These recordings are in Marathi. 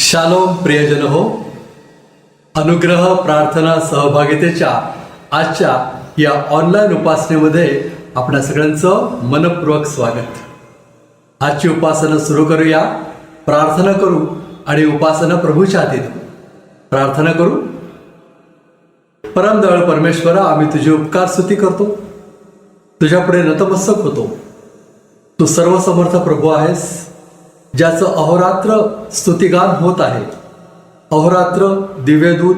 शालोम प्रियजन हो, अनुग्रह प्रार्थना सहभागितेच्या आजच्या या ऑनलाईन उपासनेमध्ये आपल्या सगळ्यांचं मनपूर्वक स्वागत. आजची उपासना सुरू करूया. प्रार्थना करू आणि उपासना प्रभूच्या हाती देऊ. प्रार्थना करू. परमदयाळू परमेश्वरा, आम्ही तुझी उपकार स्तुती करतो, तुझ्यापुढे नतमस्तक होतो. तू सर्वसमर्थ प्रभू आहेस, ज्याचं अहोरात्र स्तुतिगान होत आहे. अहोरात्र दिव्यदूत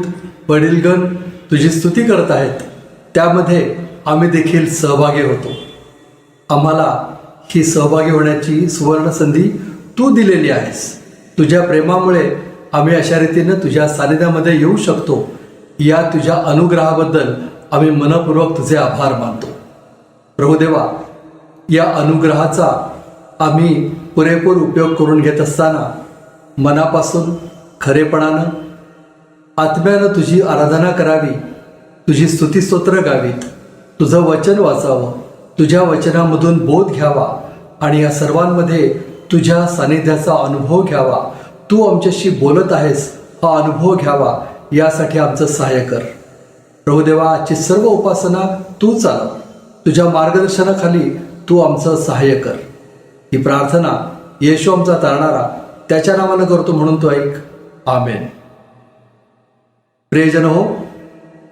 वडीलगण तुझी स्तुती करत आहेत, त्यामध्ये आम्ही देखील सहभागी होतो. आम्हाला ही सहभागी होण्याची सुवर्ण संधी तू दिलेली आहेस. तुझ्या प्रेमामुळे आम्ही अशा रीतीनं तुझ्या सानिध्यामध्ये येऊ शकतो. या तुझ्या अनुग्रहाबद्दल आम्ही मनपूर्वक तुझे आभार मानतो. प्रभुदेवा, या अनुग्रहाचा आम्ही पुरेपूर उपयोग करून घेत असताना मनापासून खरेपणानं आत्म्यानं तुझी आराधना करावी, तुझी स्तुतिस्तोत्र गावीत, तुझं वचन वाचावं, तुझ्या वचनामधून बोध घ्यावा आणि या सर्वांमध्ये तुझ्या सानिध्याचा अनुभव घ्यावा. तू आमच्याशी बोलत आहेस हा अनुभव घ्यावा, यासाठी आमचं सहाय्य कर. प्रभुदेवा, आजची सर्व उपासना तू चालव. तुझ्या मार्गदर्शनाखाली तू आमचं सहाय्य कर. ही प्रार्थना येशू आमचा तारणारा त्याच्या नावानं करतो, म्हणून तो ऐक. आमेन. प्रियजन हो,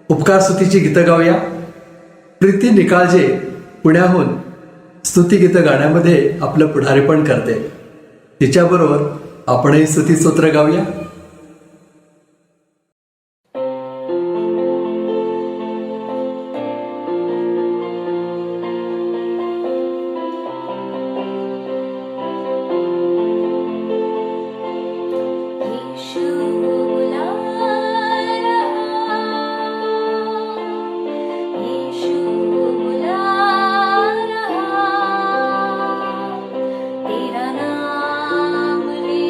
उपकार स्तुतीची गीतं गाऊया. प्रीती निकाळजे पुण्याहून स्तुतिगीतं गाण्यामध्ये आपलं पुढारीपण करते. तिच्याबरोबर आपणही स्तुतिस्तोत्र गाऊया. तेरा नाम ले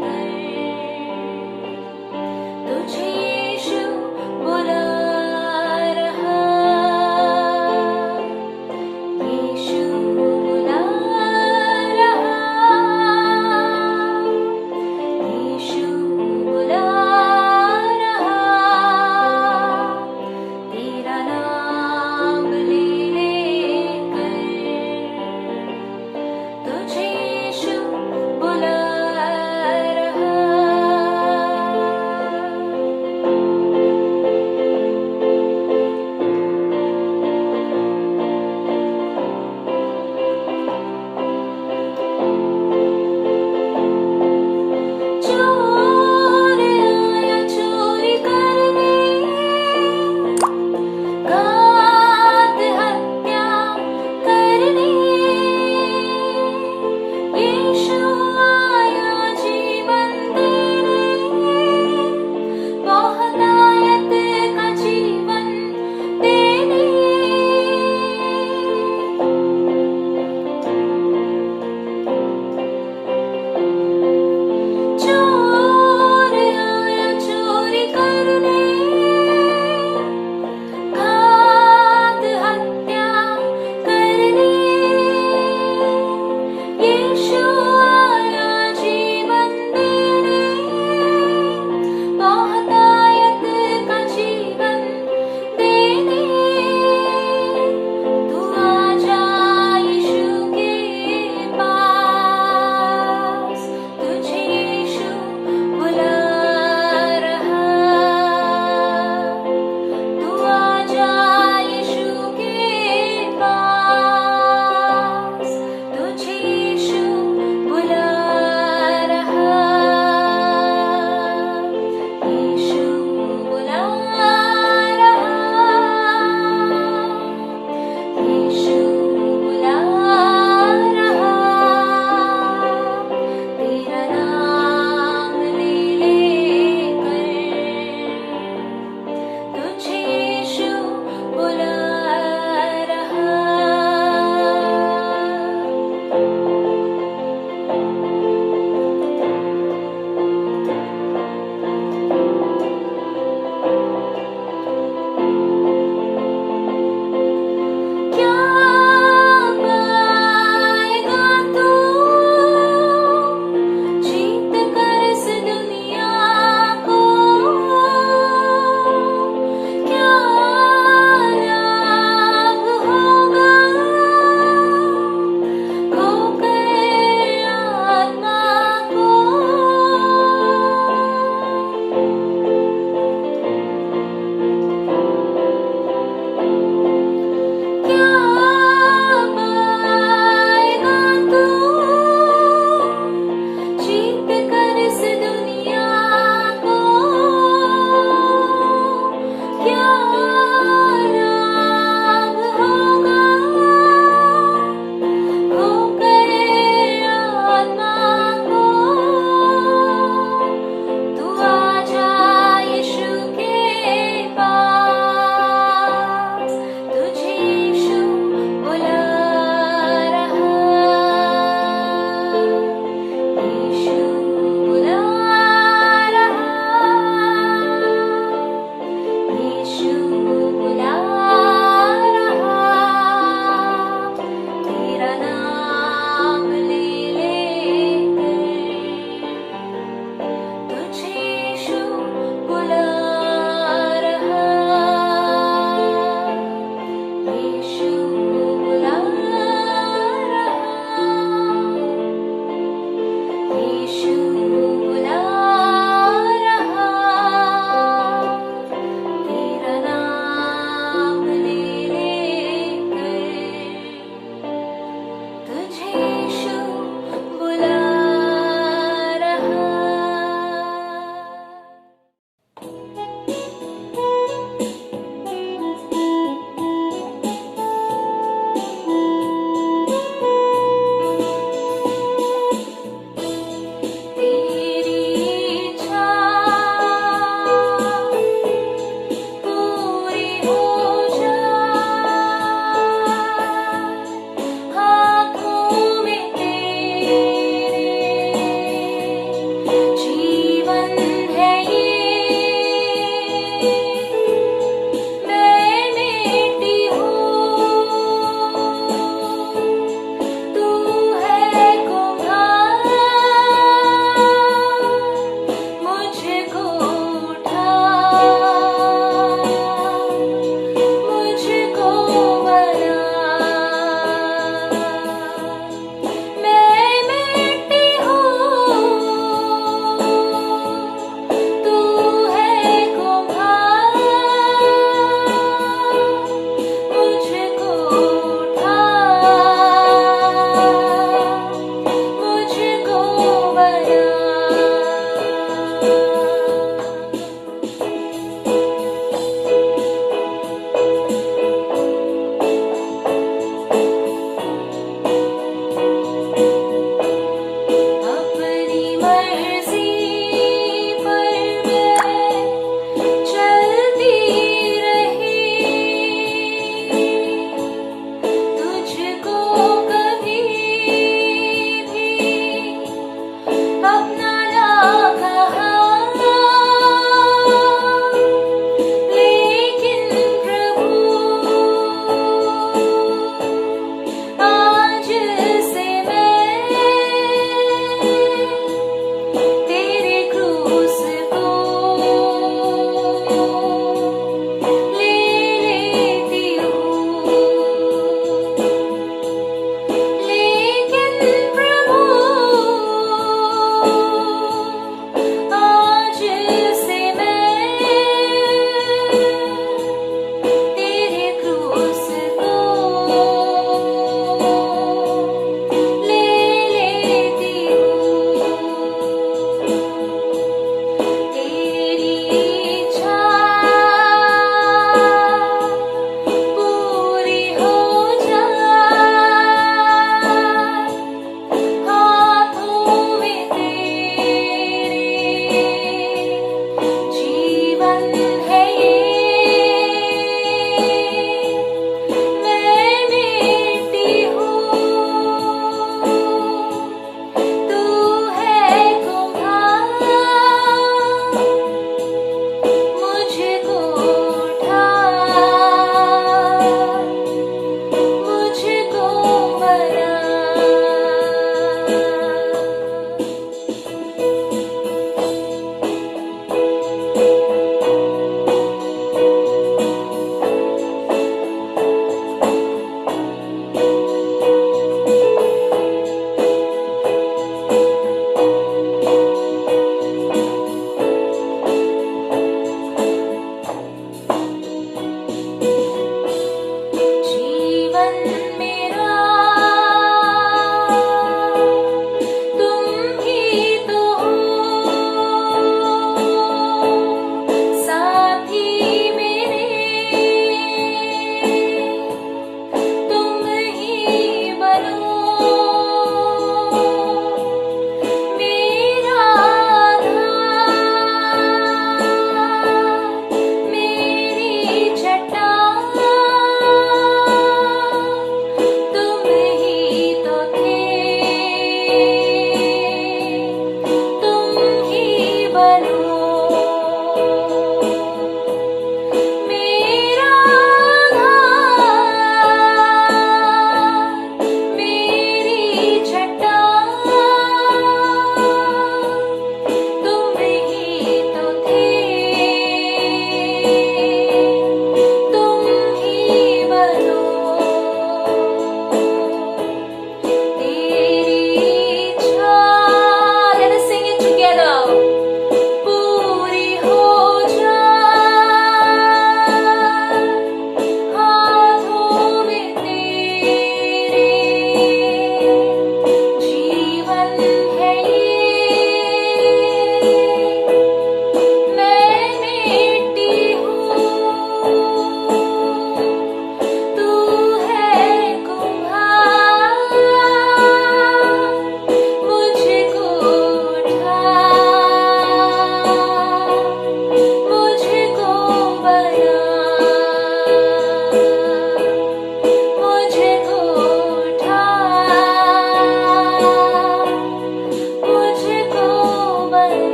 कर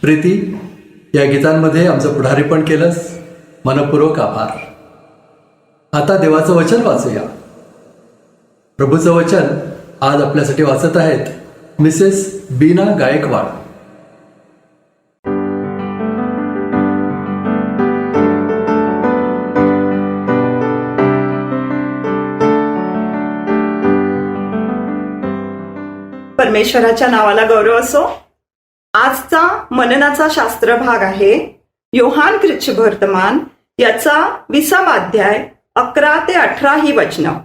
प्रीती, या गीतांमध्ये आमचं पुढारीपण केलंस, मनपूर्वक आभार. आता देवाचं वचन वाचूया. प्रभूचं वचन आज आपल्यासाठी वाचत आहेत मिसेस बीना गायकवाड. परमेश्वराच्या नावाला गौरव असो. आजचा मननाचा शास्त्र भाग आहे योहान कृच्छ वर्तमान याचा 20वा अध्याय 11 ते 18 ही वचनं.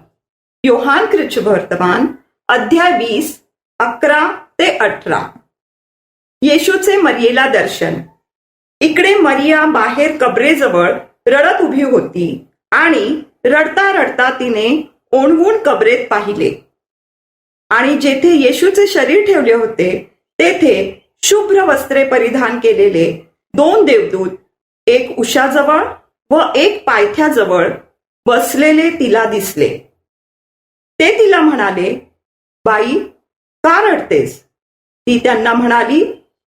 योहान कृच्छ वर्तमान अध्याय 20 11 ते 18. येशूचे मरियेला दर्शन. इकडे मरिया बाहेर कबरेजवळ रडत उभी होती आणि रडता रडता तिने ओणवून कबरेत पाहिले आणि जेथे येशूचे शरीर ठेवले होते तेथे शुभ्र वस्त्रे परिधान केलेले 2 देवदूत, एक उशाजवळ व एक पायथ्याजवळ बसलेले तिला दिसले. ते तिला म्हणाले, बाई, का रडतेस? ती त्यांना म्हणाली,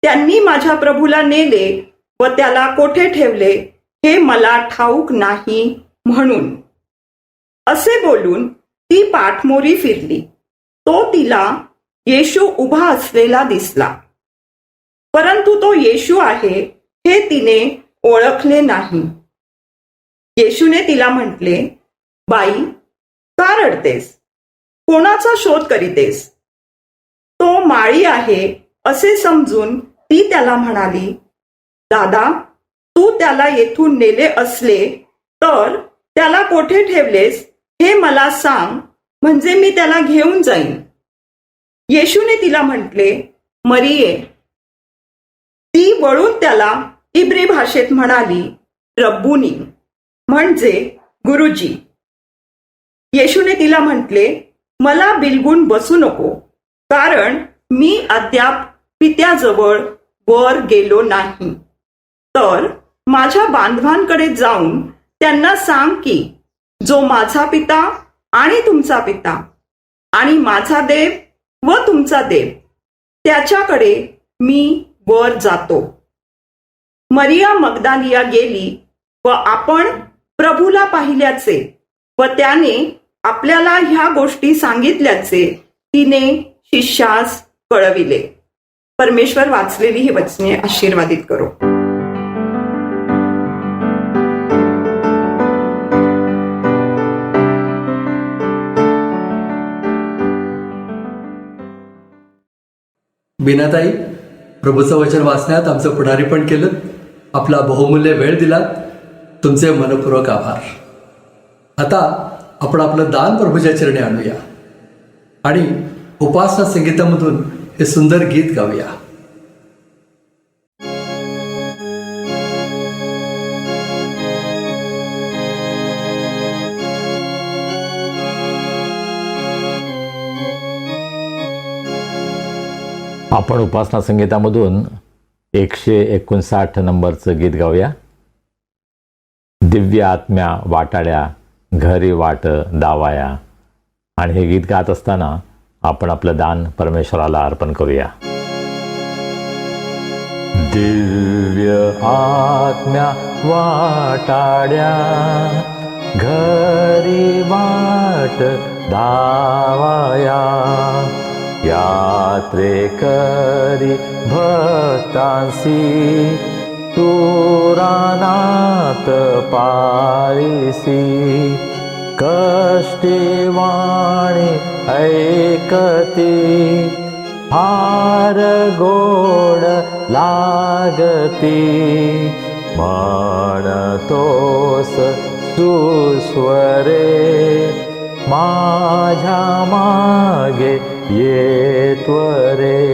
त्यांनी माझ्या प्रभूला नेले व त्याला कोठे ठेवले हे मला ठाऊक नाही म्हणून. असे बोलून ती पाठमोरी फिरली. तो तिला येशू उभा असलेला दिसला, परंतु तो येशू आहे हे तिने ओळखले नाही. येशूने तिला म्हटले, बाई, का रडतेस? कोणाचा शोध करीतेस? तो माळी आहे असे समजून ती त्याला म्हणाली, दादा, तू त्याला येथून नेले असले तर त्याला कोठे ठेवलेस हे मला सांग, म्हणजे मी त्याला घेऊन जाईन. येशूने तिला म्हटले, मरिये. ती वळून त्याला इब्री भाषेत म्हणाली, रब्बुनी, म्हणजे गुरुजी. येशूने तिला म्हटले, मला बिलगून बसू नको, कारण मी अद्याप पित्याजवळ वर गेलो नाही. तर माझ्या बांधवांकडे जाऊन त्यांना सांग की जो माझा पिता आणि तुमचा पिता आणि माझा देव व तुमचा देव, त्याच्याकडे मी वर जातो. मरिया मगदालिया गेली व आपण प्रभूला पाहिल्याचे व त्याने आपल्याला ह्या गोष्टी सांगितल्याचे तिने शिष्यास कळविले. परमेश्वर वाचलेली ही वचने आशीर्वादित करो. बीनाताई, प्रभूचं वचन वाचण्यात आमचं पुढारीपण केलं, आपला बहुमूल्य वेळ दिलात, तुमचे मनपूर्वक आभार. आता आपण आपलं दान प्रभूच्या चरणी आणूया आणि उपासना संगीतामधून हे सुंदर गीत गाऊया. आपण उपासना संगीतामधून 159 नंबरचं गीत गाऊया. दिव्य आत्म्या वाटाड्या घरी वाट दावाया. आणि हे गीत गात असताना आपण आपलं दान परमेश्वराला अर्पण करूया. दिव्य आत्म्या वाटाड्या घरी वाट दावाया. यात्रेकरी भक्तांसी तू रानात पाळीसी. कष्टीवाणी ऐकती फार गोड लागती. म्हणतोस सुस्वरे माझ्या मागे ये त्वरे.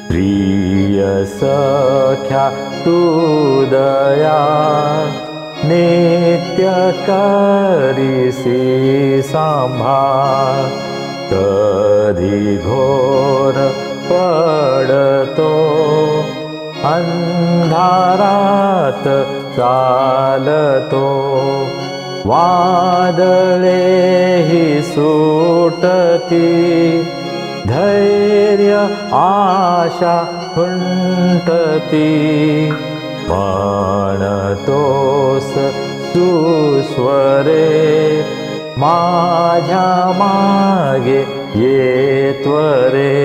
प्रिय सख्या तू दया नित्य करीसी सांभाळ. कधी घोर पडतो अंधारात चालतो. वादळे ही सुटती धैर्य आशा खुंटती, म्हणतोस सुस्वरे माझ्या मागे ये त्वरे.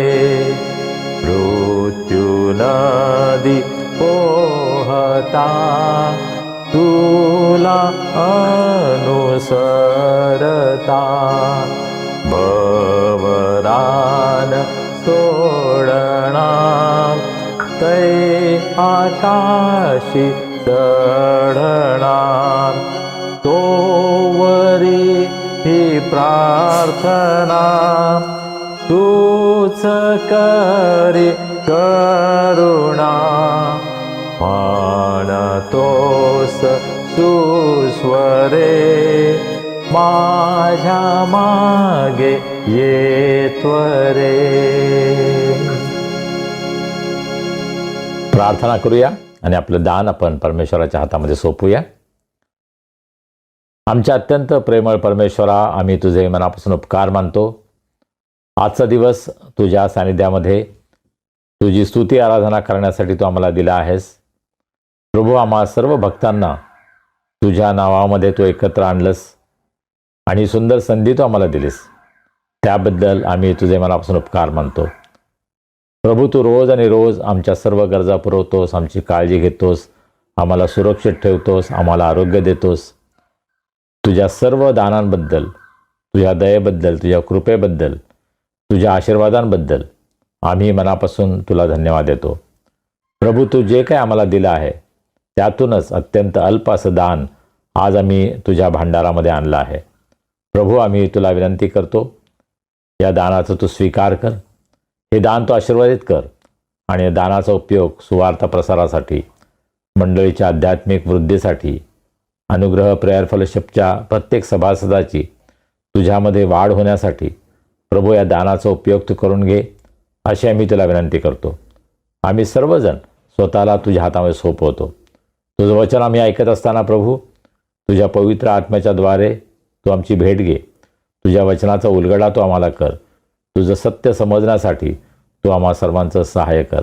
मृत्यू नदी पोहता तुला अनुसरता, भवरान सोडणार तै आकाशी चढणार. तोवरी ही प्रार्थना तूच करी करुणा, म्हणतोस सुस्वरे माझ्या मागे ये त्वरे. प्रार्थना करूया आणि आपलं दान आपण परमेश्वराच्या हातामध्ये सोपूया. आमच्या अत्यंत प्रेमळ परमेश्वरा, आम्ही तुझे मनापासून उपकार मानतो. आजचा दिवस तुझ्या सानिध्यामध्ये तुझी स्तुती आराधना करण्यासाठी तू आम्हाला दिला आहेस. प्रभू, आम्हा सर्व भक्तांना तुझ्या नावामध्ये तू एकत्र आणलंस आणि सुंदर संधी तू आम्हाला दिलीस. त्याबद्दल आम्ही तुझे मनापासून उपकार मानतो. प्रभू, तू रोज आणि रोज आमच्या सर्व गरजा पुरवतोस, आमची काळजी घेतोस, आम्हाला सुरक्षित ठेवतोस, आम्हाला आरोग्य देतोस. तुझ्या सर्व दानांबद्दल, तुझ्या दयेबद्दल, तुझ्या कृपेबद्दल, तुझ्या आशीर्वादांबद्दल आम्ही मनापासून तुला धन्यवाद देतो. प्रभू, तू जे काही आम्हाला दिलं आहे त्यातूनच अत्यंत अल्प असं दान आज आम्ही तुझ्या भांडारामध्ये आणलं आहे. प्रभू, आम्ही तुला विनंती करतो, या दानाचा तू स्वीकार कर. हे दान तू आशीर्वादित कर आणि या दानाचा उपयोग सुवार्ता प्रसारासाठी, मंडळीच्या आध्यात्मिक वृद्धीसाठी, अनुग्रह प्रेयर फेलोशिपच्या प्रत्येक सभासदाची तुझ्यामध्ये वाढ होण्यासाठी प्रभू या दानाचा उपयोग तू करून घे, अशी आम्ही तुला विनंती करतो. आम्ही सर्वजण स्वतःला तुझ्या हातामध्ये सोपवतो. तुझं वचन आम्ही ऐकत असताना प्रभू, तुझ्या पवित्र आत्म्याच्या द्वारे तू आमची भेट घे. तुझ्या वचनाचा उलगडा तू आम्हाला कर. तुझं सत्य समजण्यासाठी तू आम्हा सर्वांचं सहाय्य कर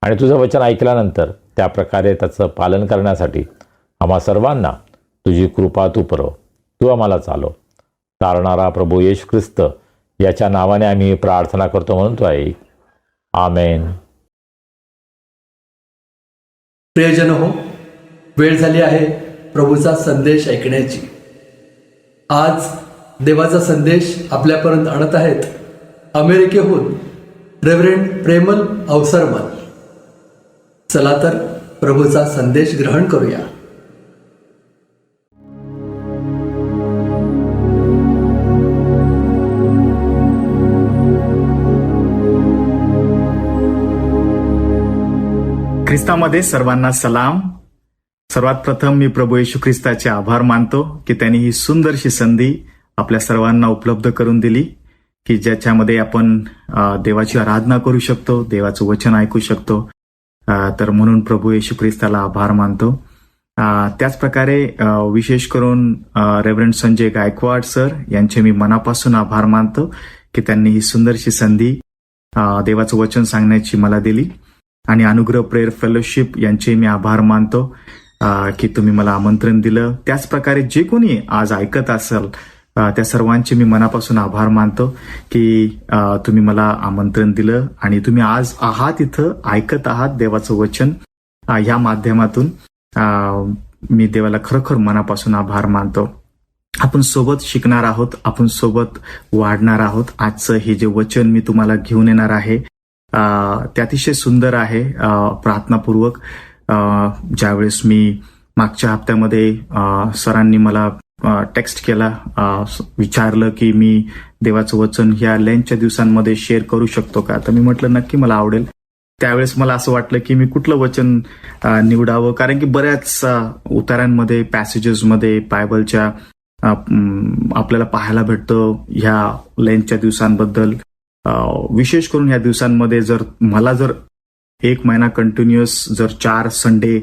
आणि तुझं वचन ऐकल्यानंतर त्याप्रकारे त्याचं पालन करण्यासाठी आम्हा सर्वांना तुझी कृपा तू पुरव. तू आम्हाला चालव. तारणारा प्रभू येशू ख्रिस्त याच्या नावाने आम्ही प्रार्थना करतो म्हणून तू ऐक. आमेन. प्रियजन हो, वेळ झाली आहे प्रभूचा संदेश ऐकण्याची. आज देवाचा संदेश आपल्यापर्यंत आणत आहेत अमेरिकेहून रेव्हरेंड प्रेमल अवसरमल. चला तर प्रभूचा संदेश ग्रहण करूया. ख्रिस्तामध्ये सर्वांना सलाम. सर्वात प्रथम मी प्रभू येशू ख्रिस्ताचे आभार मानतो की त्यांनी ही सुंदरशी संधी आपल्या सर्वांना उपलब्ध करून दिली की ज्याच्यामध्ये आपण देवाची आराधना करू शकतो, देवाचं वचन ऐकू शकतो. तर म्हणून प्रभू येशू ख्रिस्ताला आभार मानतो. त्याचप्रकारे विशेष करून रेव्हरंड संजय गायकवाड सर यांचे मी मनापासून आभार मानतो की त्यांनी ही सुंदरशी संधी देवाचं वचन सांगण्याची मला दिली. आणि अनुग्रह प्रेयर फेलोशिप यांचे मी आभार मानतो की तुम्ही मला आमंत्रण दिलं. त्याचप्रकारे जे कोणी आज ऐकत असेल त्या सर्वांचे मी मनापासून आभार मानतो की तुम्ही मला आमंत्रण दिलं आणि तुम्ही आज आहात इथं, ऐकत आहात देवाचं वचन. ह्या माध्यमातून मी देवाला खरोखर मनापासून आभार मानतो. आपण सोबत शिकणार आहोत, आपण सोबत वाढणार आहोत. आजचं हे जे वचन मी तुम्हाला घेऊन येणार आहे ते अतिशय सुंदर आहे. प्रार्थनापूर्वक ज्यावेळेस मी मागच्या हप्त्यामध्ये सरांनी मला टेक्स्ट केला, विचारलं की मी देवाचं वचन ह्या लेंटच्या दिवसांमध्ये शेअर करू शकतो का, तर मी म्हटलं नक्की मला आवडेल. त्यावेळेस मला असं वाटलं की मी कुठलं वचन निवडावं, कारण की बऱ्याच उतारांमध्ये, पॅसेजेसमध्ये बायबलच्या आपल्याला पाहायला भेटतं ह्या लेंटच्या दिवसांबद्दल. विशेष करून ह्या दिवसांमध्ये मला जर एक महिना कंटिन्युअस जर 4 संडे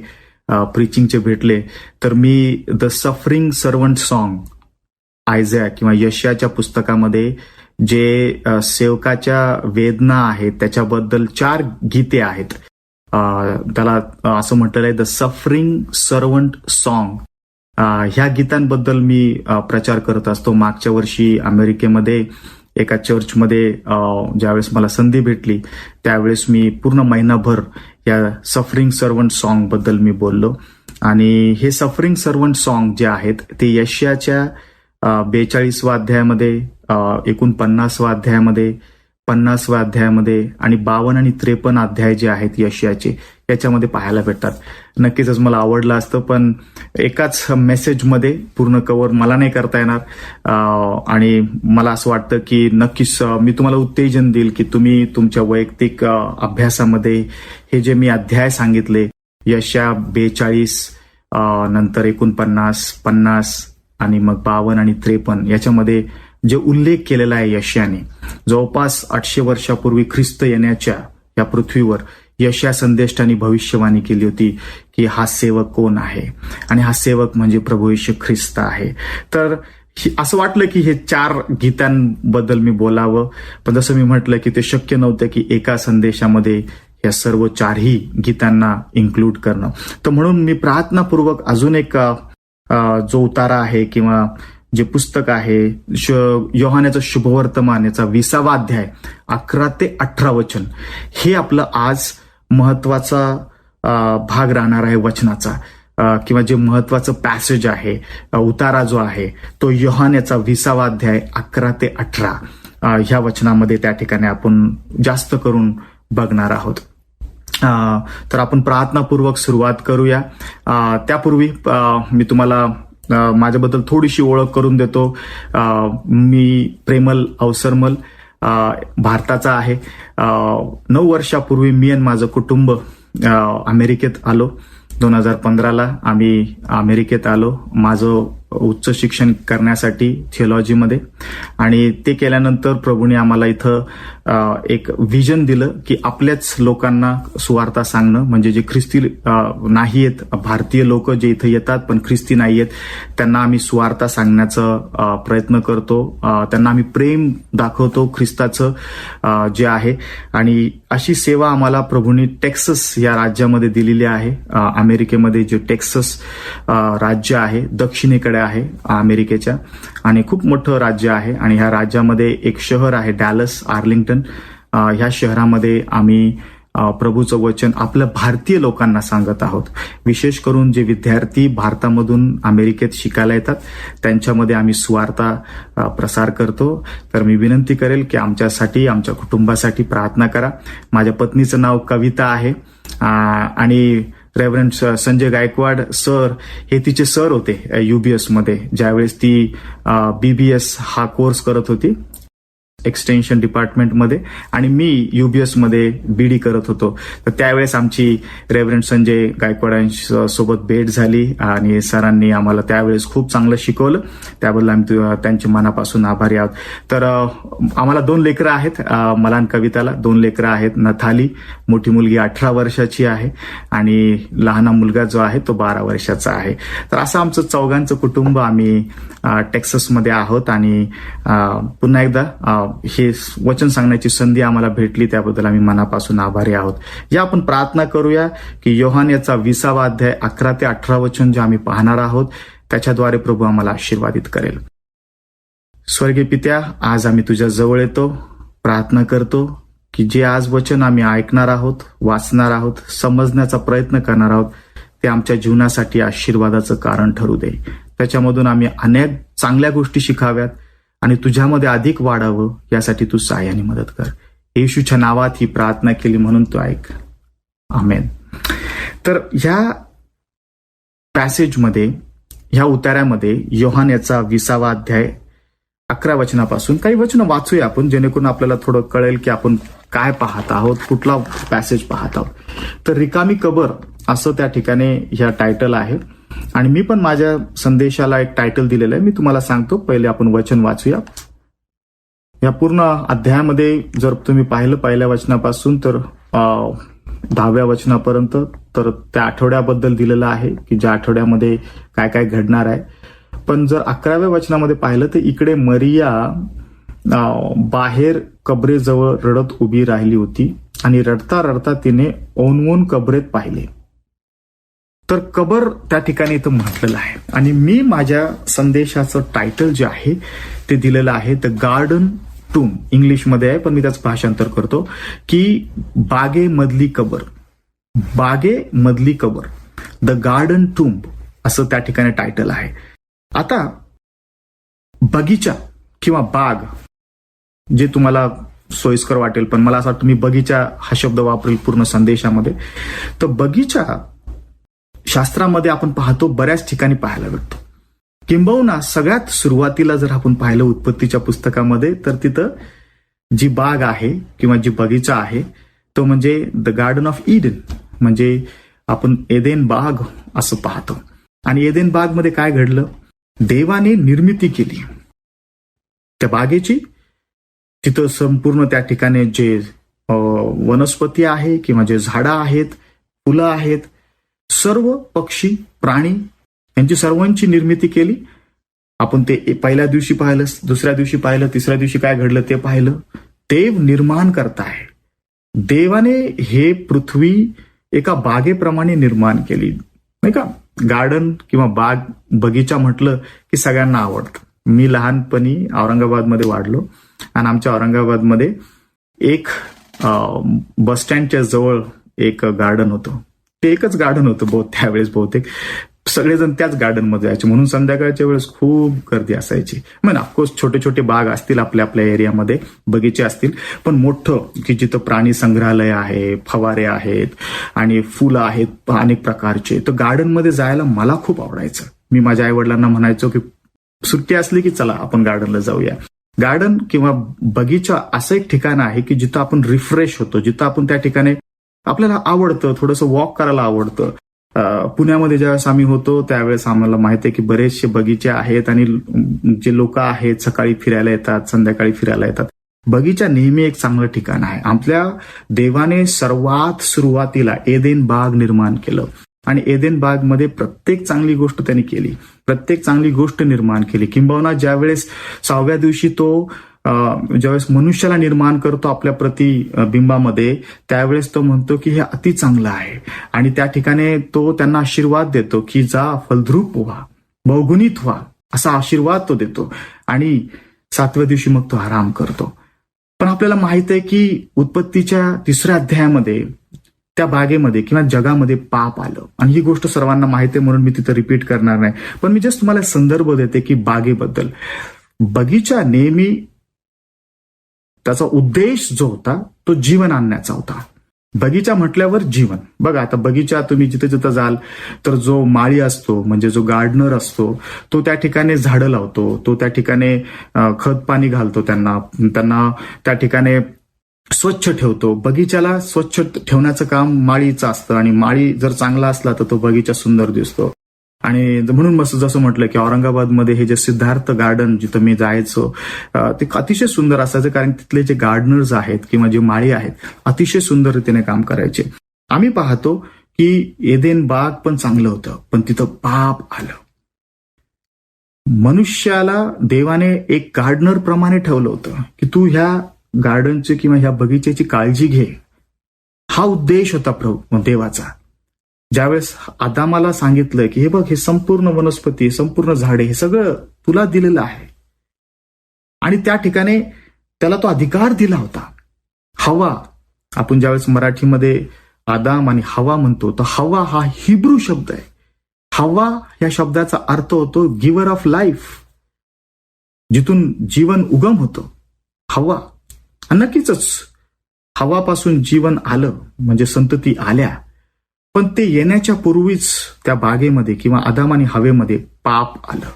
प्रीचिंगचे भेटले तर मी the suffering servant song Isaiah किंवा यशाच्या पुस्तकामध्ये जे सेवकाच्या वेदना आहेत त्याच्याबद्दल 4 गीते आहेत. त्याला असं म्हटलेलं आहे द सफरिंग सर्वंट सॉन्ग. ह्या गीतांबद्दल मी प्रचार करत असतो. मागच्या वर्षी अमेरिकेमध्ये एका चर्चमध्ये ज्यावेळेस मला संधी भेटली त्यावेळेस मी पूर्ण महिनाभर या सफरिंग सर्वंट सॉन्ग बद्दल मी बोललो. आणि हे सफरिंग सर्वंट सॉन्ग जे आहेत ते यशाच्या 42व्या अध्यायामध्ये, 49व्या अध्यायामध्ये, 50व्या अध्यायामध्ये आणि 52 आणि 53 अध्याय जे आहेत यशाचे याच्यामध्ये पाहायला भेटतात. नक्कीच मला आवडलं असतं, पण एकाच मेसेजमध्ये पूर्ण कव्हर मला नाही करता येणार. आणि मला असं वाटतं की नक्कीच मी तुम्हाला उत्तेजन देईल की तुम्ही तुमच्या वैयक्तिक अभ्यासामध्ये हे जे मी अध्याय सांगितले, यशा 42 नंतर 49, 50 आणि मग 52 आणि 53 याच्यामध्ये जे उल्लेख केलेला आहे यशाने, जवळपास 800 वर्षापूर्वी ख्रिस्त येण्याच्या या पृथ्वीवर यशा संदेष्टाने भविष्यवाणी केली होती की हा सेवक कोण आहे, आणि हा सेवक म्हणजे प्रभू येशू ख्रिस्त आहे. तर असं वाटलं की हे 4 गीतांबद्दल मी बोलावं, पण जसं मी म्हटलं की ते शक्य नव्हतं की एका संदेशामध्ये या सर्व 4ही गीतांना इन्क्लूड करणं. तर म्हणून मी प्रार्थनापूर्वक अजून एक जो उतारा आहे किंवा जे पुस्तक आहे योहानाचं शुभवर्तमान याचा 20वा अध्याय 11 ते 18 वचन, हे आपलं आज महत्वाचा भाग राहणार आहे वचनाचा, किंवा जे महत्वाचं पॅसेज आहे, उतारा जो आहे तो योहानाचा 20वा अध्याय 11 ते 18 ह्या वचनामध्ये त्या ठिकाणी आपण जास्त करून बघणार आहोत. तर आपण प्रार्थनापूर्वक सुरुवात करूया. त्यापूर्वी मी तुम्हाला माझ्याबद्दल थोडीशी ओळख करून देतो. मी प्रेमल अवसरमल भारताचा आहे. 9 वर्षापूर्वी मी आणि माझं कुटुंब अमेरिकेत आलो. 2015ला आम्ही अमेरिकेत आलो माझं उच्च शिक्षण करण्यासाठी थिओलॉजीमध्ये. आणि ते केल्यानंतर प्रभूने आम्हाला इथं एक विजन दिलं की आपल्याच लोकांना सुवार्ता सांगणं, म्हणजे जे ख्रिस्ती नाही आहेत, भारतीय लोक जे इथं येतात पण ख्रिस्ती नाही आहेत, त्यांना आम्ही सुवार्ता सांगण्याचा प्रयत्न करतो. त्यांना आम्ही प्रेम दाखवतो ख्रिस्ताचं जे आहे. आणि अशी सेवा आम्हाला प्रभूने टेक्सास या राज्यामध्ये दिलेली आहे. अमेरिकेमध्ये जे टेक्सास राज्य आहे दक्षिणेकडे आहे अमेरिकेच्या, आणि खूप मोठं राज्य आहे. आणि ह्या राज्यामध्ये एक शहर आहे डॅलस, आर्लिंग्टन. ह्या शहरामध्ये आम्ही प्रभूचं वचन आपल्या भारतीय लोकांना सांगत आहोत. विशेष करून जे विद्यार्थी भारतामधून अमेरिकेत शिकायला येतात त्यांच्यामध्ये आम्ही सुवार्ता प्रसार करतो. तर मी विनंती करेल की आमच्यासाठी, आमच्या कुटुंबासाठी प्रार्थना करा. माझ्या पत्नीचं नाव कविता आहे आणि रेव्हरंड संजय गायकवाड सर हे तिचे सर होते UBS मध्ये, ज्यावेळेस ती BBS हा कोर्स करत होती एक्सटेन्शन डिपार्टमेंटमध्ये, आणि मी UBS मध्ये BD करत होतो. तर त्यावेळेस आमची रेव्हरंड संजय गायकवाडांसोबत भेट झाली आणि सरांनी आम्हाला त्यावेळेस खूप चांगलं शिकवलं. त्याबद्दल आम्ही त्यांचे मनापासून आभारी आहोत. तर आम्हाला 2 लेकरं आहेत, मला आणि कविताला 2 लेकरं आहेत. नथाली मोठी मुलगी 18 वर्षाची आहे आणि लहान मुलगा जो आहे तो 12 वर्षाचा आहे. तर असं आमचं 4घांचं कुटुंब आम्ही टेक्सासमध्ये आहोत. आणि पुन्हा एकदा हे वचन सांगण्याची संधी आम्हाला भेटली त्याबद्दल आम्ही मनापासून आभारी आहोत. या आपण प्रार्थना करूया की योहान याचा 20वा अध्याय 11 ते 18 वचन जे आम्ही पाहणार आहोत त्याच्याद्वारे प्रभू आम्हाला आशीर्वादित करेल. स्वर्गीय पित्या, आज आम्ही तुझ्या जवळ येतो, प्रार्थना करतो की जे आज वचन आम्ही ऐकणार आहोत, वाचणार आहोत, समजण्याचा प्रयत्न करणार आहोत ते आमच्या जीवनासाठी आशीर्वादाचं कारण ठरू दे. त्याच्यामधून आम्ही अनेक चांगल्या गोष्टी शिकाव्यात आणि तुझ्यामध्ये अधिक वाढावं यासाठी तू सहाय्याने मदत कर. येशूच्या नावात ही प्रार्थना केली म्हणून तू ऐक. आमेन. तर ह्या पॅसेजमध्ये, ह्या उतार्यामध्ये योहान याचा 20वा अध्याय 11 वचनापासून काही वचनं वाचूया आपण, जेणेकरून आपल्याला थोडं कळेल की आपण काय पाहत आहोत, कुठला पॅसेज पाहत आहोत. तर रिकामी कबर असं त्या ठिकाणी ह्या टायटल आहे. आणि मी पण माझ्या संदेशाला एक टायटल दिलेलं आहे, मी तुम्हाला सांगतो. पहिले आपण वचन वाचूया. या पूर्ण अध्यायामध्ये जर तुम्ही पाहिलं पहिल्या वचनापासून तर 10व्या वचनापर्यंत, तर त्या आठवड्याबद्दल दिलेलं आहे की ज्या आठवड्यामध्ये काय काय घडणार आहे. पण जर 11व्या वचनामध्ये पाहिलं तर इकडे मरिया बाहेर कबरेजवळ रडत उभी राहिली होती आणि रडता रडता तिने ओनवून कबरेत पाहिले. तर कबर त्या ठिकाणी इथं म्हटलेलं आहे. आणि मी माझ्या संदेशाचं टायटल जे आहे ते दिलेलं आहे द गार्डन टूम. इंग्लिशमध्ये आहे पण मी त्याचं भाषांतर करतो की बागेमधली कबर. बागेमधली कबर, द गार्डन टूम असं त्या ठिकाणी टायटल आहे. आता बगीचा किंवा बाग जे तुम्हाला सोयीस्कर वाटेल, पण मला असं वाटतं मी बगीचा हा शब्द वापरेल पूर्ण संदेशामध्ये. तर बगीचा शास्त्रामध्ये आपण पाहतो बऱ्याच ठिकाणी पाहायला भेटतो. किंबहुना सगळ्यात सुरुवातीला जर आपण पाहिलं उत्पत्तीच्या पुस्तकामध्ये तर तिथं जी बाग आहे किंवा जी बगीचा आहे तो म्हणजे द गार्डन ऑफ ईडन, म्हणजे आपण एदेन बाग असं पाहतो. आणि एदेन बाग मध्ये काय घडलं? देवाने निर्मिती केली त्या बागेची. तिथं संपूर्ण त्या ठिकाणी जे वनस्पती आहे किंवा जे झाडं आहेत, फुलं आहेत, सर्व पक्षी, प्राणी यांची सर्वांची निर्मिती केली. आपण ते पहिल्या दिवशी पाहिलं, दुसऱ्या दिवशी पाहिलं, तिसऱ्या दिवशी काय घडलं ते पाहिलं. देव निर्माण करताय. देवाने हे पृथ्वी एका बागेप्रमाणे निर्माण केली, नाही का? गार्डन किंवा बाग, बगीचा म्हटलं की सगळ्यांना आवडतं. मी लहानपणी औरंगाबादमध्ये वाढलो आणि आमच्या औरंगाबादमध्ये एक बस स्टँडच्या जवळ एक गार्डन होतं. ते एकच गार्डन होतं त्यावेळेस, बहुतेक सगळेजण त्याच गार्डनमध्ये जायचे, म्हणून संध्याकाळच्या वेळेस खूप गर्दी असायची. म्हणजे ऑफकोर्स छोटे छोटे बाग असतील आपल्या आपल्या एरियामध्ये, बगीचे असतील, पण मोठं की जिथं प्राणी संग्रहालय आहे, फवारे आहेत आणि फुलं आहेत अनेक प्रकारचे. तर गार्डनमध्ये जायला मला खूप आवडायचं. मी माझ्या आई वडिलांना म्हणायचो की सुट्टी असली की चला आपण गार्डनला जाऊया. गार्डन किंवा बगीचा असं एक ठिकाण आहे की जिथं आपण रिफ्रेश होतो, जिथं आपण त्या ठिकाणी आपल्याला आवडतं, थोडंसं वॉक करायला आवडतं. पुण्यामध्ये ज्यावेळेस आम्ही होतो त्यावेळेस आम्हाला माहिती आहे की बरेचसे बगीचे आहेत आणि जे लोक आहेत सकाळी फिरायला येतात, संध्याकाळी फिरायला येतात. बगीचा नेहमी एक चांगलं ठिकाण आहे. आपल्या देवाने सर्वात सुरुवातीला एदेन बाग निर्माण केलं आणि एदेन बाग मध्ये प्रत्येक चांगली गोष्ट त्यांनी केली, प्रत्येक चांगली गोष्ट निर्माण केली. किंबहुना ज्यावेळेस 6व्या दिवशी तो ज्यावेळेस मनुष्याला निर्माण करतो आपल्या प्रतिबिंबामध्ये, त्यावेळेस तो म्हणतो की हे अति चांगलं आहे. आणि त्या ठिकाणी तो त्यांना आशीर्वाद देतो की जा फलद्रूप व्हा, बहुगुणित व्हा, असा आशीर्वाद तो देतो. आणि 7व्या दिवशी मग तो आराम करतो. पण आपल्याला माहित आहे की उत्पत्तीच्या 3ऱ्या अध्यायामध्ये त्या बागेमध्ये किंवा जगामध्ये पाप आलं आणि ही गोष्ट सर्वांना माहिती आहे म्हणून मी तिथं रिपीट करणार नाही. पण मी जस्ट तुम्हाला संदर्भ देते की बागेबद्दल. बगीचा नेहमी त्याचा उद्देश जो होता तो जीवन आणण्याचा होता. बगीचा म्हटल्यावर जीवन. बघा आता बगीचा तुम्ही जिथे जिथं जाल तर जो माळी असतो म्हणजे जो गार्डनर असतो तो त्या ठिकाणी झाडं लावतो, तो त्या ठिकाणी खत पाणी घालतो, त्यांना त्या ठिकाणी स्वच्छ ठेवतो. बगीच्याला स्वच्छ ठेवण्याचं काम माळीचं असतं आणि माळी जर चांगला असला तर तो बगीचा सुंदर दिसतो. आणि म्हणून मस्त जसं म्हटलं की औरंगाबादमध्ये हे जे सिद्धार्थ गार्डन जिथं मी जायचो ते अतिशय सुंदर असायचं, कारण तिथले जे गार्डनर्स आहेत किंवा जे माळी आहेत अतिशय सुंदर रीतीने काम करायचे. आम्ही पाहतो की एदेन बाग पण चांगलं होतं, पण तिथं पाप आलं. मनुष्याला देवाने एक गार्डनर प्रमाणे ठेवलं होतं की तू ह्या गार्डनची किंवा ह्या बगीच्याची काळजी घे. हा उद्देश होता प्रभू देवाचा. ज्यावेळेस आदामाला सांगितलं की हे बघ, हे संपूर्ण वनस्पती, संपूर्ण झाडे, हे सगळं तुला दिलेलं आहे, आणि त्या ठिकाणी त्याला तो अधिकार दिला होता. हवा, आपण ज्यावेळेस मराठीमध्ये आदाम आणि हवा म्हणतो तर हवा हा हिब्रू शब्द आहे. हवा या शब्दाचा अर्थ होतो गिव्हर ऑफ लाईफ, जिथून जीवन उगम होतो. हवा नक्कीच हवापासून जीवन आलं म्हणजे संतती आल्या, पण ते येण्याच्या पूर्वीच त्या बागेमध्ये किंवा आदाम आणि हवेमध्ये पाप आलं,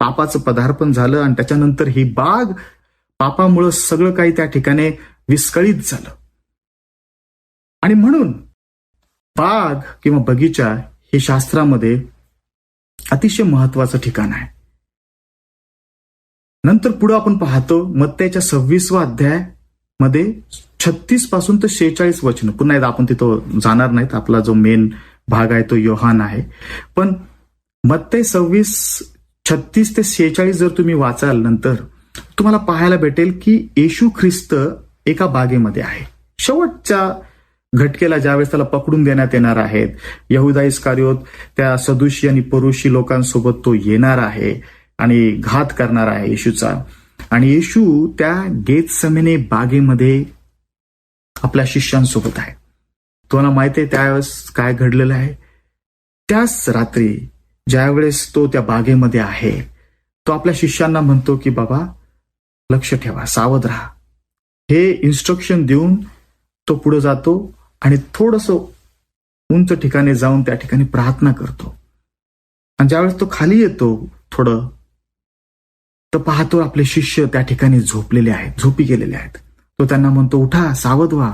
पापाचं पदार्पण झालं आणि त्याच्यानंतर ही बाग पापामुळं सगळं काही त्या ठिकाणी विस्कळीत झालं. आणि म्हणून बाग किंवा बगीचा हे शास्त्रामध्ये अतिशय महत्वाचं ठिकाण आहे. नंतर पुढे आपण पाहतो मत्तैच्या 26वा अध्याय मध्ये 36 पासून तर 46 वचन. पुन्हा एकदा आपण तिथं जाणार नाहीत, आपला जो मेन भाग आहे तो योहान आहे. पण मत्तै 26:36 ते 46 जर तुम्ही वाचाल नंतर तुम्हाला पाहायला भेटेल की येशू ख्रिस्त एका बागेमध्ये आहे. शेवटच्या घटकेला ज्यावेळेस त्याला पकडून देण्यात येणार आहेत, यहुदा इस्कारियोत त्या सदुशी आणि परुषी लोकांसोबत तो येणार आहे आणि घात करणार आहे येशूचा. आणि येशू त्या गेतसेमने बागेमध्ये आपल्या शिष्यांसोबत आहे. तुम्हाला माहिती आहे त्यावेळेस काय घडलेलं आहे? त्याच रात्री ज्यावेळेस तो त्या बागेमध्ये आहे, तो आपल्या शिष्यांना म्हणतो की बाबा लक्ष ठेवा, सावध राहा. हे इन्स्ट्रक्शन देऊन तो पुढे जातो आणि थोडस उंच ठिकाणी जाऊन त्या ठिकाणी प्रार्थना करतो. आणि ज्यावेळेस तो खाली येतो थोडं, तर पाहतो आपले शिष्य त्या ठिकाणी झोपलेले आहेत, झोपी गेलेले आहेत. तो त्यांना म्हणतो उठा, सावध व्हा.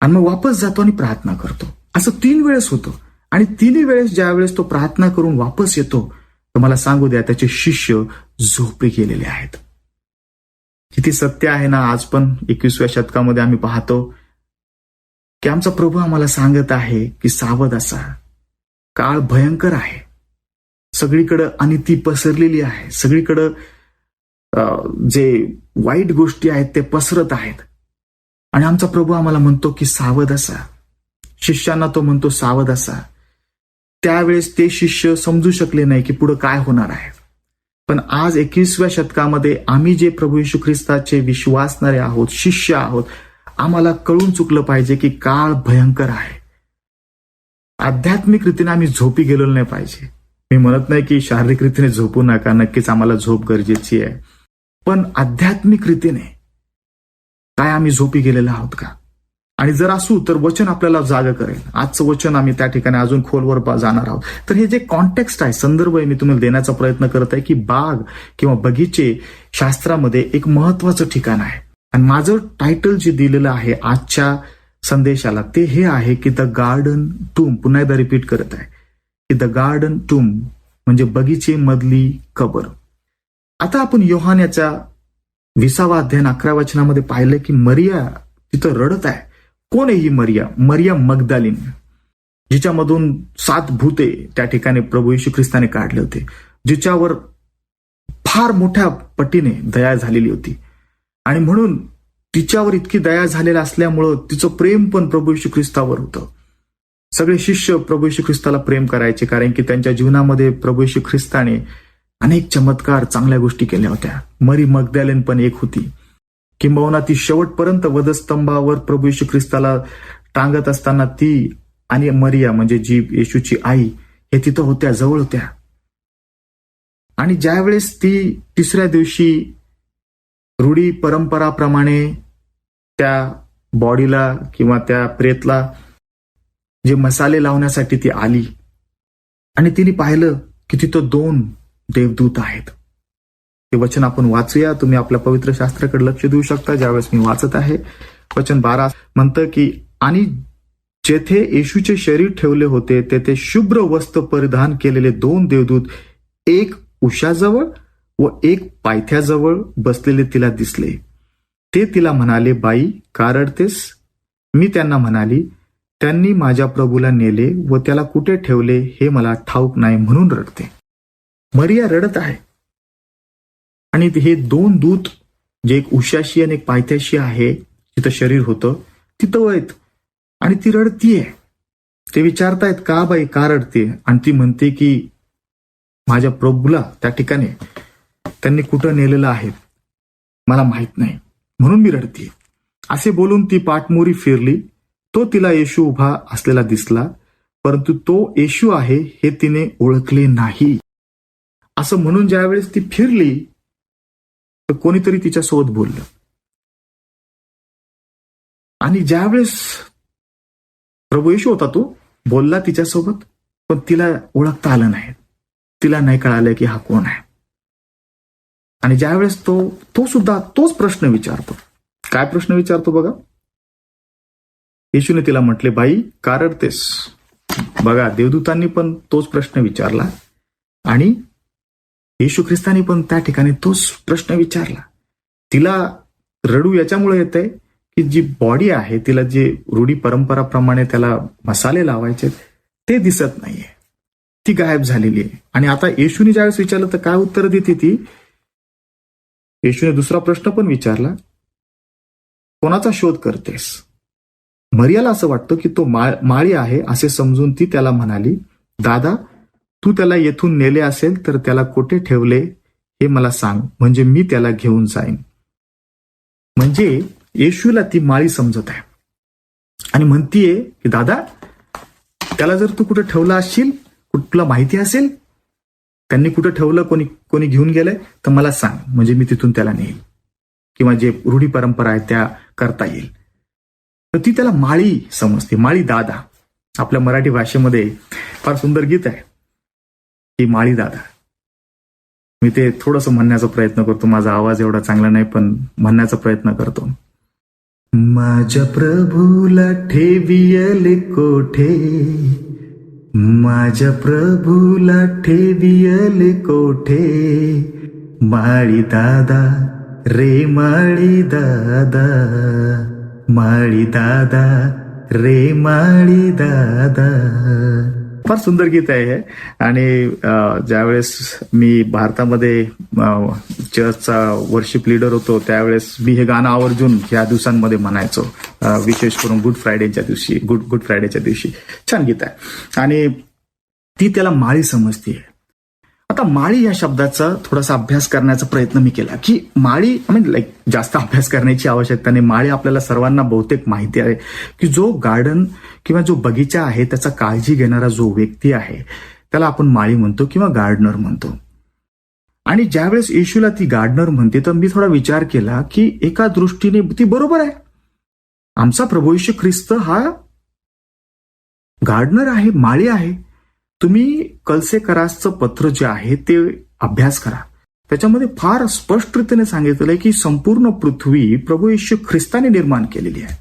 आणि मग वापस जातो आणि प्रार्थना करतो. असं 3 वेळेस होतं. आणि 3 वेळेस ज्यावेळेस तो प्रार्थना करून वापस येतो, तर मला सांगू द्या त्याचे शिष्य झोपी गेलेले आहेत. किती सत्य आहे ना. आज पण 21व्या शतकामध्ये आम्ही पाहतो की आमचा प्रभू आम्हाला सांगत आहे की सावध असा, काळ भयंकर आहे, सगळीकडं अनिती पसरलेली आहे, सगळीकडं जे वाईट गोष्टी आहेत ते पसरत आहेत. आणि आमचा प्रभू आम्हाला म्हणतो की सावध असा. शिष्यांना तो म्हणतो सावध असा. त्यावेळेस ते शिष्य समजू शकले नाही की पुढे काय होणार आहे. पण आज 21व्या शतकामध्ये आम्ही जे प्रभू येशू ख्रिस्ताचे विश्वासणारे आहोत, शिष्य आहोत, आम्हाला कळून चुकलं पाहिजे की काळ भयंकर आहे. आध्यात्मिक रीतीने आम्ही झोपी गेलेलो नाही पाहिजे. मी म्हणत नाही की शारीरिक रीतीने झोपू नका, नक्कीच आम्हाला झोप गरजेची आहे. पण आध्यात्मिक रीतीने काय आम्ही झोपी गेलेलो आहोत का? आणि जर असू तर वचन आपल्याला जाग करेल. आजचं वचन आम्ही त्या ठिकाणी अजून खोलवर जाणार आहोत. तर हे जे कॉन्टेक्स्ट आहे, संदर्भ आहे, मी तुम्हाला देण्याचा प्रयत्न करत आहे की बाग किंवा बगीचे शास्त्रामध्ये एक महत्वाचं ठिकाण आहे. आणि माझं टायटल जे दिलेलं आहे आजच्या संदेशाला ते हे आहे की द गार्डन टूम. पुन्हा एकदा रिपीट करत आहे की द गार्डन टूम म्हणजे बगीचे मधली कबर. आता आपण योहान याच्या 20वा अध्याय 11 वचनामध्ये पाहिलं की मरिया तिथं रडत आहे. कोण आहे ही मरिया? मरिया मगदालिन, जिच्यामधून 7 भूते त्या ठिकाणी प्रभू येशू ख्रिस्ताने काढले होते, जिच्यावर फार मोठ्या पटीने दया झालेली होती. आणि म्हणून तिच्यावर इतकी दया झालेली असल्यामुळं तिचं प्रेम पण प्रभू येशू ख्रिस्तावर होतं. सगळे शिष्य प्रभू येशू ख्रिस्ताला प्रेम करायचे, कारण की त्यांच्या जीवनामध्ये प्रभू येशू ख्रिस्ताने अनेक चमत्कार, चांगल्या गोष्टी केल्या होत्या. मरी मगदलेन पण एक होती. किंबहुना ती शेवटपर्यंत वधस्तंभावर प्रभू येशू ख्रिस्ताला टांगत असताना ती आणि मरिया म्हणजे जी येशूची आई हे तिथं होत्या, जवळ होत्या. आणि ज्यावेळेस ती 3ऱ्या दिवशी रूढी परंपराप्रमाणे त्या बॉडीला किंवा त्या प्रेतला जे मसाले लावण्यासाठी ती आली आणि तिने पाहिलं की तिथं 2 देवदूत आहेत. हे वचन आपण वाचूया. तुम्ही आपल्या पवित्र शास्त्राकडे लक्ष देऊ शकता ज्यावेळेस मी वाचत आहे. वचन 12 म्हणतं की आणि जेथे येशूचे शरीर ठेवले होते तेथे शुभ्र वस्त्र परिधान केलेले 2 देवदूत, एक उशाजवळ व एक पायथ्याजवळ बसलेले तिला दिसले. ते तिला म्हणाले, बाई का रडतेस? मी त्यांना म्हणाली, त्यांनी माझ्या प्रभूला नेले व त्याला कुठे ठेवले हे मला ठाऊक नाही, म्हणून रडते. मरिया रडत आहे. आणि हे 2 दूत, जे एक उशाशी आणि एक पायथ्याशी आहे तिथं शरीर होतं, तिथं आहेत आणि ती रडतीये. ते विचारतायत का बाई का रडते? आणि ती म्हणते की माझ्या प्रभूला त्या ठिकाणी त्यांनी कुठं नेलेलं आहे मला माहित नाही, म्हणून मी रडतीये. असे बोलून ती पाठमोरी फिरली. तो तिला येशू उभा असलेला दिसला, परंतु तो येशू आहे हे तिने ओळखले नाही. असं म्हणून ज्यावेळेस ती फिरली तर कोणीतरी तिच्यासोबत बोललं. आणि ज्यावेळेस प्रभू येशू होता तो बोलला तिच्यासोबत, पण तिला ओळखता आलं नाही. तिला नाही कळालं की हा कोण आहे. आणि ज्यावेळेस तो सुद्धा तोच प्रश्न विचारतो. काय प्रश्न विचारतो बघा? येशूने तिला म्हटले, बाई का रडतेस? बघा, देवदूतांनी पण तोच प्रश्न विचारला आणि येशू ख्रिस्तानी पण त्या ठिकाणी तोच प्रश्न विचारला. तिला रडू याच्यामुळे येतंय की जी बॉडी आहे तिला जे रूढी परंपराप्रमाणे त्याला मसाले लावायचे ते दिसत नाहीये, ती गायब झालेली आहे. आणि आता येशूने ज्यावेळेस विचारलं तर काय उत्तर देते ती? येशूने दुसरा प्रश्न पण विचारला, कोणाचा शोध करतेस? मरियाला असं वाटतं की तो माळी आहे असे समजून ती त्याला म्हणाली, दादा, तू त्याला येथून नेले असेल तर त्याला कुठे ठेवले हे मला सांग, म्हणजे मी त्याला घेऊन जाईन. म्हणजे येशूला ती माळी समजत आहे आणि म्हणतीये की दादा, त्याला जर तू कुठे ठेवला असशील, तुला माहिती असेल त्यांनी कुठं ठेवलं, कोणी घेऊन गेलंय, तर मला सांग, म्हणजे मी तिथून त्याला नेईल, किंवा जे रूढी परंपरा आहे त्या करता येईल. तर ती त्याला माळी समजते, माळी दादा. आपल्या मराठी भाषेमध्ये फार सुंदर गीत आहे की माळी दादा. मी ते थोडंसं म्हणण्याचा प्रयत्न करतो, माझा आवाज एवढा चांगला नाही पण म्हणण्याचा प्रयत्न करतो. माझ्या प्रभूला ठेवियले कोठे, माझ्या प्रभूला ठेवियले कोठे, माळी दादा रे माळी दादा, माळी दादा रे माळी दादा. फार सुंदर गीत आहे हे. आणि ज्यावेळेस मी भारतामध्ये चर्चचा वर्शिप लीडर होतो त्यावेळेस मी हे गाणं आवर्जून या दिवसांमध्ये म्हणायचो, विशेष करून गुड फ्रायडेच्या दिवशी. छान गीत आहे. आणि ती त्याला माळी समजते. आता माळी या शब्दाचा थोडासा अभ्यास करण्याचा प्रयत्न मी केला की माळी जास्त अभ्यास करण्याची आवश्यकता नाही. माळी आपल्याला सर्वांना बहुतेक माहिती आहे की जो गार्डन किंवा जो बगीचा आहे त्याचा काळजी घेणारा जो व्यक्ती आहे त्याला आपण माळी म्हणतो किंवा गार्डनर म्हणतो. आणि ज्यावेळेस येशूला ती गार्डनर म्हणते तर मी थोडा विचार केला की एका दृष्टीने ती बरोबर आहे. आमचा प्रभू येशू ख्रिस्त हा गार्डनर आहे, माळी आहे. तुम्ही कलसेकरासचं पत्र जे आहे ते अभ्यास करा. त्याच्यामध्ये फार स्पष्टरीतीने सांगितलंय की संपूर्ण पृथ्वी प्रभू येशू ख्रिस्ताने निर्माण केलेली आहे.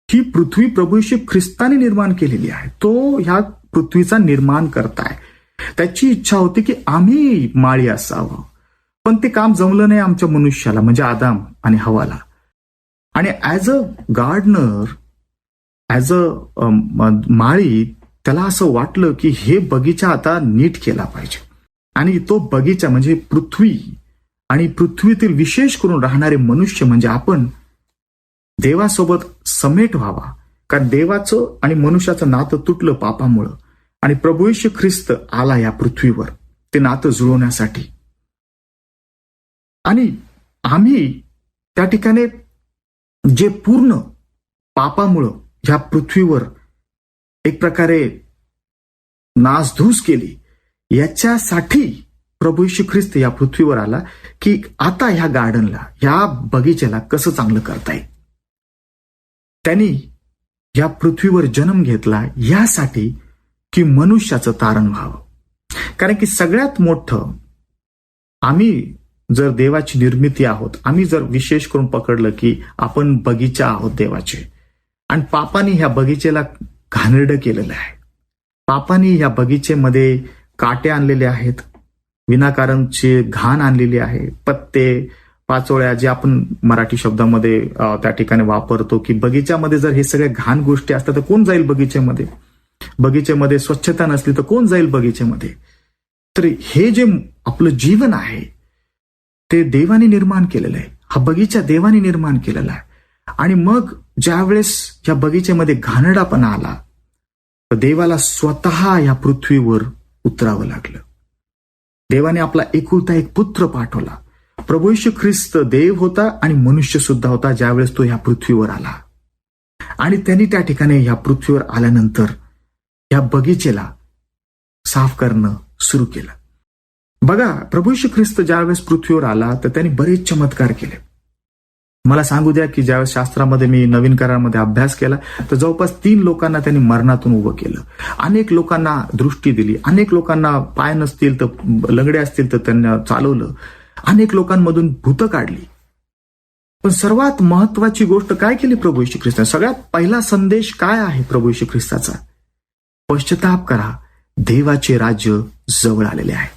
ही पृथ्वी प्रभू येशू ख्रिस्ताने निर्माण केलेली आहे. तो ह्या पृथ्वीचा निर्माण करताय. त्याची इच्छा होती की आम्ही माळी असावं, पण ते काम जमलं नाही आमच्या मनुष्याला, म्हणजे आदाम आणि हवाला. आणि as a gardener, as a माळी, त्याला असं वाटलं की हे बगीचा आता नीट केला पाहिजे. आणि तो बगीचा म्हणजे पृथ्वी आणि पृथ्वीतील विशेष करून राहणारे मनुष्य म्हणजे आपण देवासोबत समेट व्हावा. कारण देवाचं आणि मनुष्याचं नातं तुटलं पापामुळं, आणि प्रभू येशू ख्रिस्त आला या पृथ्वीवर ते नातं जुळवण्यासाठी. आणि आम्ही त्या ठिकाणी जे पूर्ण पापामुळं ह्या पृथ्वीवर एक प्रकारे नासधूस केली, याच्यासाठी प्रभू येशू ख्रिस्त या पृथ्वीवर आला की आता ह्या गार्डनला, ह्या बगीच्याला कसं चांगलं करता येईल. त्यांनी या पृथ्वीवर जन्म घेतला यासाठी की मनुष्याचं तारण व्हावं. कारण की सगळ्यात मोठं, आम्ही जर देवाची निर्मिती आहोत, आम्ही जर विशेष करून पकडलं की आपण बगीचा आहोत देवाचे, आणि पापाने ह्या बगीचेला घाणेरडं केलेलं आहे. पापाने ह्या बगीचेमध्ये काटे आणलेले आहेत, विनाकारणचे घाण आणलेली आहे, पत्ते, पाचोळ्या, जे आपण मराठी शब्दामध्ये त्या ठिकाणी वापरतो की बगीच्यामध्ये जर हे सगळे घाण गोष्टी असतात तर कोण जाईल बगीचेमध्ये. बगीचेमध्ये स्वच्छता नसली तर कोण जाईल बगीचेमध्ये. तर हे जे आपलं जीवन आहे ते देवाने निर्माण केलेलं आहे. हा बगीचा देवाने निर्माण केलेला आहे. आणि मग ज्यावेळेस या बगीचेमध्ये घाणेरडापणा आला तर देवाला स्वतः या पृथ्वीवर उतरावं लागलं. देवाने आपला एकुलता एक पुत्र पाठवला. प्रभू येशू ख्रिस्त देव होता आणि मनुष्य सुद्धा होता ज्यावेळेस तो ह्या पृथ्वीवर आला. आणि त्यांनी त्या ठिकाणी ह्या पृथ्वीवर आल्यानंतर ह्या बगीचेला साफ करणं सुरू केलं. बघा, प्रभू येशू ख्रिस्त ज्यावेळेस पृथ्वीवर आला तर त्यांनी बरेच चमत्कार केले. मला सांगू द्या की ज्यावेळेस शास्त्रामध्ये मी नवीन करारामध्ये अभ्यास केला तर जवळपास 3 लोकांना त्यांनी मरणातून उभं केलं. अनेक लोकांना दृष्टी दिली, अनेक लोकांना पाय नसतील तर लंगडे असतील तर त्यांना चालवलं, अनेक लोकांमधून भूतं काढली. पण सर्वात महत्वाची गोष्ट काय केली प्रभू येशू ख्रिस्ताने? सगळ्यात पहिला संदेश काय आहे प्रभू येशू ख्रिस्ताचा? पश्चाताप करा, देवाचे राज्य जवळ आलेले आहे.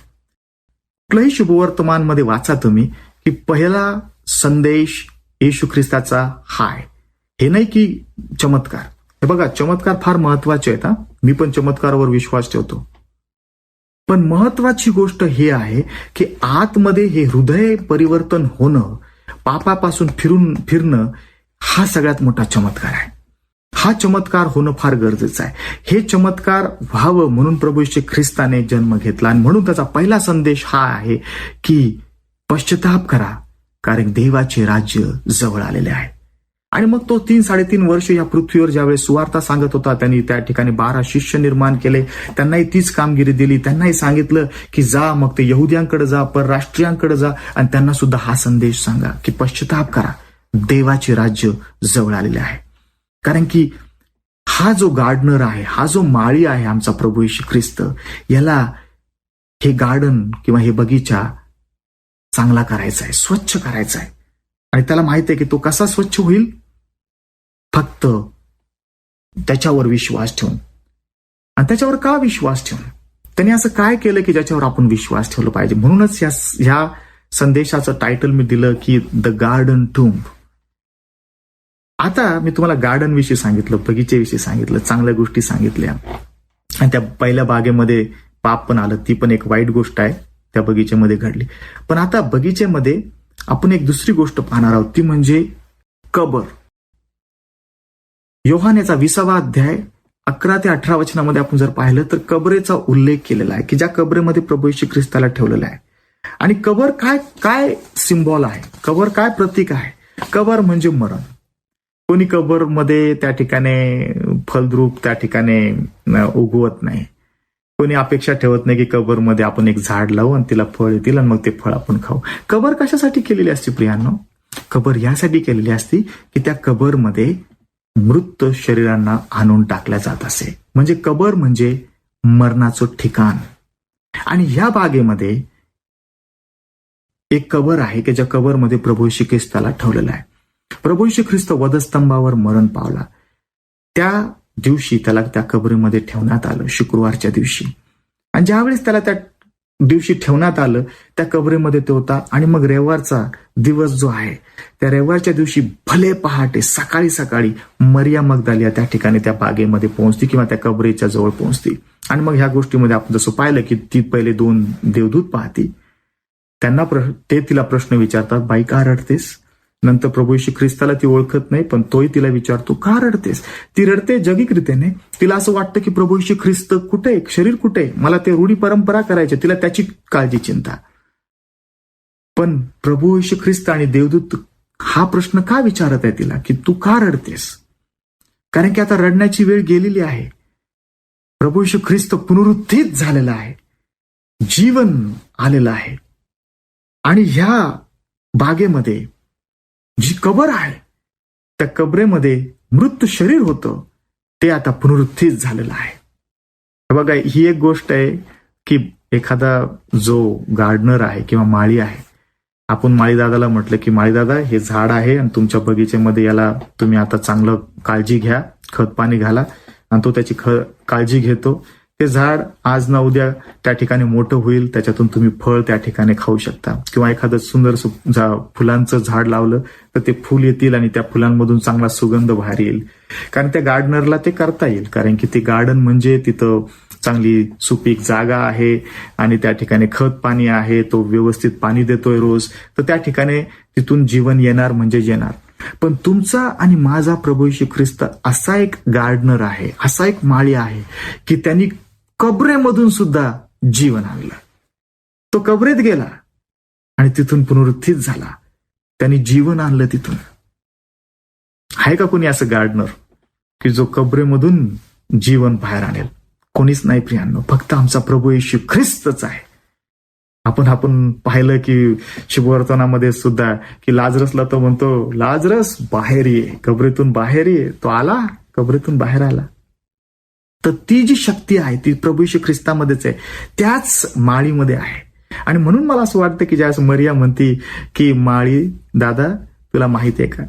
कुठल्याही शुभवर्तमानमध्ये वाचा तुम्ही की पहिला संदेश येशू ख्रिस्ताचा हाय. हे नाही की चमत्कार. हे बघा, चमत्कार फार महत्वाचे आहेत. मी पण चमत्कारावर विश्वास ठेवतो. पण महत्वाची गोष्ट हे आहे की आतमध्ये हे हृदय परिवर्तन होणं, पापापासून फिरणं हा सगळ्यात मोठा चमत्कार आहे. हा चमत्कार होणं फार गरजेचं आहे. हे चमत्कार व्हावं म्हणून प्रभू येशू ख्रिस्ताने जन्म घेतला आणि म्हणून त्याचा पहिला संदेश हा आहे की पश्चाताप करा, कारण देवाचे राज्य जवळ आलेले आहे. आणि मग तो 3-3.5 वर्ष या पृथ्वीवर ज्यावेळेस सुवार्ता सांगत होता, त्यांनी त्या ठिकाणी 12 शिष्य निर्माण केले. त्यांनाही तीच कामगिरी दिली. त्यांनाही सांगितलं की जा, मग ते यहुद्यांकडे जा, परराष्ट्रीयांकडे जा आणि त्यांना सुद्धा हा संदेश सांगा की पश्चाताप करा, देवाचे राज्य जवळ आलेले आहे. कारण की हा जो गार्डनर आहे, हा जो माळी आहे आमचा प्रभू येशू ख्रिस्त, याला हे गार्डन किंवा हे बगीचा चांगला करायचा आहे, स्वच्छ करायचा आहे. आणि त्याला माहित आहे की तो कसा स्वच्छ होईल, फक्त त्याच्यावर विश्वास ठेवून. आणि त्याच्यावर का विश्वास ठेवून? त्यांनी असं काय केलं की ज्याच्यावर आपण विश्वास ठेवला पाहिजे? म्हणूनच ह्या संदेशाचं टायटल मी दिलं की द गार्डन टूम्ब. आता मी तुम्हाला गार्डन विषयी सांगितलं, बगीचेविषयी सांगितलं, चांगल्या गोष्टी सांगितल्या आणि त्या पहिल्या बागेमध्ये पाप पण आलं, ती पण एक वाईट गोष्ट आहे त्या बगीचेमध्ये घडली. पण आता बगीचेमध्ये आपण एक दुसरी गोष्ट पाहणार आहोत, ती म्हणजे कबर. योहान याचा 20वा अध्याय 11 ते 18 वचनामध्ये आपण जर पाहिलं तर कबरेचा उल्लेख केलेला आहे की ज्या कबरेमध्ये प्रभू येशू ख्रिस्ताला ठेवलेला आहे. आणि कबर काय सिम्बॉल आहे, कबर काय प्रतीक आहे? कबर म्हणजे मरण. कोणी कबरमध्ये त्या ठिकाणी फलद्रूप त्या ठिकाणी उगवत नाही. कोणी अपेक्षा ठेवत नाही की कबरमध्ये आपण एक झाड लावू आणि तिला फळ येतील आणि मग ते फळ आपण खाऊ. कबर कशासाठी केलेली असते प्रियांनो? कबर यासाठी केलेली असती की त्या कबरमध्ये मृत शरीरांना आणून टाकल्या जात असे. म्हणजे कबर म्हणजे मरणाचं ठिकाण. आणि ह्या बागेमध्ये एक कबर आहे की ज्या कबरमध्ये प्रभू येशू ख्रिस्ताला ठेवलेला आहे. प्रभू येशू ख्रिस्त वधस्तंभावर मरण पावला. त्या दिवशी त्याला त्या कबरीमध्ये ठेवण्यात आलं, शुक्रवारच्या दिवशी. आणि ज्यावेळेस त्याला त्या दिवशी ठेवण्यात आलं त्या कबरीमध्ये तो होता. आणि मग रविवारचा दिवस जो आहे, त्या रविवारच्या दिवशी भले पहाटे सकाळी मरिया मगदलिया त्या ठिकाणी त्या बागेमध्ये पोहोचती किंवा त्या कबरीच्या जवळ पोहोचती. आणि मग ह्या गोष्टीमध्ये आपण जसं पाहिलं की ती पहिले 2 देवदूत पाहती. त्यांना ते तिला प्रश्न विचारतात, बाई का रडतेस? नंतर प्रभू येशू ख्रिस्ताला ती ओळखत नाही, पण तोही तिला विचारतो का रडतेस? ती रडते जगिकरीतेने. तिला असं वाटतं की प्रभू येशू ख्रिस्त कुठे, शरीर कुठे, मला ते रूढी परंपरा करायचे, तिला त्याची काळजी चिंता. पण प्रभू येशू ख्रिस्त आणि देवदूत हा प्रश्न का विचारत आहे तिला की तू का रडतेस? कारण की आता रडण्याची वेळ गेलेली आहे. प्रभू येशू ख्रिस्त पुनरुत्थित झालेला आहे, जीवन आलेलं आहे. आणि ह्या बागेमध्ये जी कबर आहे, त्या कबरेमध्ये मृत शरीर होतं, ते आता पुनरुत्थित झालेलं आहे. बघा, ही एक गोष्ट आहे की एखादा जो गार्डनर आहे किंवा माळी आहे, आपण माळीदादाला म्हटलं की माळीदादा हे झाड आहे आणि तुमच्या बगीचेमध्ये याला तुम्ही आता चांगलं काळजी घ्या, खत पाणी घाला. आणि तो त्याची काळजी घेतो. ते झाड आज ना उद्या त्या ठिकाणी मोठं होईल, त्याच्यातून तुम्ही फळ त्या ठिकाणी खाऊ शकता. किंवा एखादं सुंदर फुलांचं झाड लावलं तर ते फुल येतील आणि त्या फुलांमधून चांगला सुगंध बाहेर येईल. कारण त्या गार्डनरला ते करता येईल, कारण की ते गार्डन म्हणजे तिथं चांगली सुपीक जागा आहे आणि त्या ठिकाणी खत पाणी आहे, तो व्यवस्थित पाणी देतोय रोज, तर त्या ठिकाणी तिथून जीवन येणार म्हणजे येणार. पण तुमचा आणि माझा प्रभू येशू ख्रिस्त असा एक गार्डनर आहे, असा एक माळी आहे की त्यांनी कबरेमधून सुद्धा जीवन आणलं. तो कबरेत गेला आणि तिथून पुनरुत्थित झाला. त्यांनी जीवन आणलं तिथून. आहे का कोणी असं गार्डनर की जो कबरेमधून जीवन बाहेर आणेल? कोणीच नाही प्रियांनो, फक्त आमचा प्रभू येशू ख्रिस्तच आहे. आपण पाहिलं की शुभवर्तनामध्ये सुद्धा की लाजरसला तो म्हणतो, लाजरस बाहेर ये, कबरेतून बाहेर ये. तो आला, कबरेतून बाहेर आला. तर ती जी शक्ती आहे ती प्रभू येशू ख्रिस्तामध्येच आहे, त्याच माळीमध्ये आहे. आणि म्हणून मला असं वाटतं की ज्यावेळेस मरिया म्हणती की माळी दादा तुला माहिती आहे का,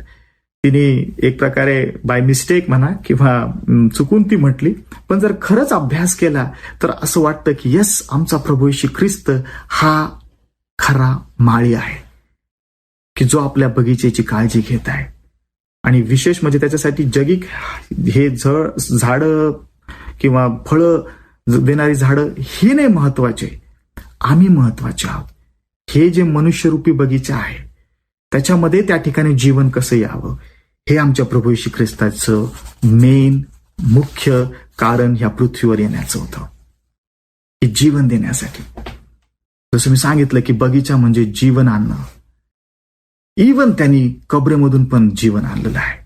तिने एक प्रकारे बाय मिस्टेक म्हणा किंवा चुकून ती म्हटली, पण जर खरंच अभ्यास केला तर असं वाटतं की यस, आमचा प्रभू येशू ख्रिस्त हा खरा माळी आहे की जो आपल्या बगीचेची काळजी घेत आहे. आणि विशेष म्हणजे त्याच्यासाठी जगिक हे झाडं किंवा फळं देणारी झाडं हे नाही महत्वाचे, आम्ही महत्वाचे आहोत. हे जे मनुष्यरूपी बगीचा आहे त्याच्यामध्ये त्या ठिकाणी जीवन कसं यावं हे आमच्या प्रभू येशू ख्रिस्ताचं मेन मुख्य कारण ह्या पृथ्वीवर येण्याचं होतं, की जीवन देण्यासाठी. जसं मी सांगितलं की बगीचा म्हणजे जीवन आणणं. इवन त्यांनी कब्रेमधून पण जीवन आणलेलं आहे.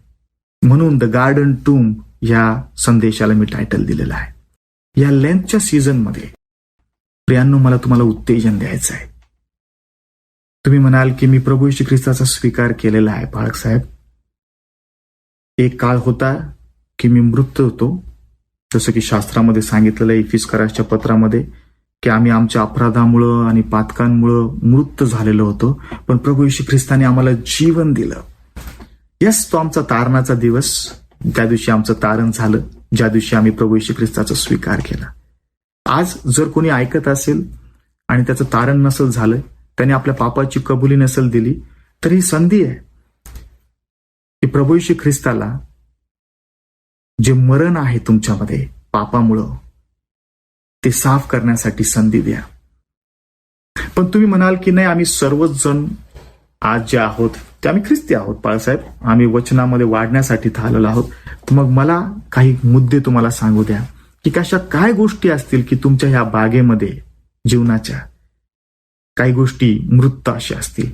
म्हणून द गार्डन टूम या संदेशाला मी टायटल दिलेलं आहे. या लेंथच्या सीझनमध्ये प्रियांनो मला तुम्हाला उत्तेजन द्यायचं आहे. तुम्ही म्हणाल की मी प्रभू येशू ख्रिस्ताचा स्वीकार केलेला आहे बाळक साहेब. एक काळ होता की मी मृत होतो, जसं की शास्त्रामध्ये सांगितलेलं आहे इफिसकरासच्या पत्रामध्ये की आम्ही आमच्या अपराधामुळं आणि पातकांमुळं मृत झालेलो होतो, पण प्रभू येशू ख्रिस्ताने आम्हाला जीवन दिलं. यस, तो आमचा तारणाचा दिवस, त्या दिवशी आमचं तारण झालं, ज्या दिवशी आम्ही प्रभू येशू ख्रिस्ताचा स्वीकार केला. आज जर कोणी ऐकत असेल आणि त्याचं तारण नसेल झालं, त्याने आपल्या पापाची कबुली नसेल दिली, तर ही संधी आहे की प्रभू येशू ख्रिस्ताला जे मरण आहे तुमच्यामध्ये पापामुळं ते साफ करण्यासाठी संधी द्या. पण तुम्ही म्हणाल की नाही, आम्ही सर्वच जण आज जे आहोत ते आम्ही ख्रिस्ती आहोत बाळासाहेब, आम्ही वचनामध्ये वाढण्यासाठी आलेलो आहोत. तर मग मला काही मुद्दे तुम्हाला सांगू द्या की कशा काय गोष्टी असतील की तुमच्या ह्या बागेमध्ये जीवनाच्या काही गोष्टी मृत अशा असतील.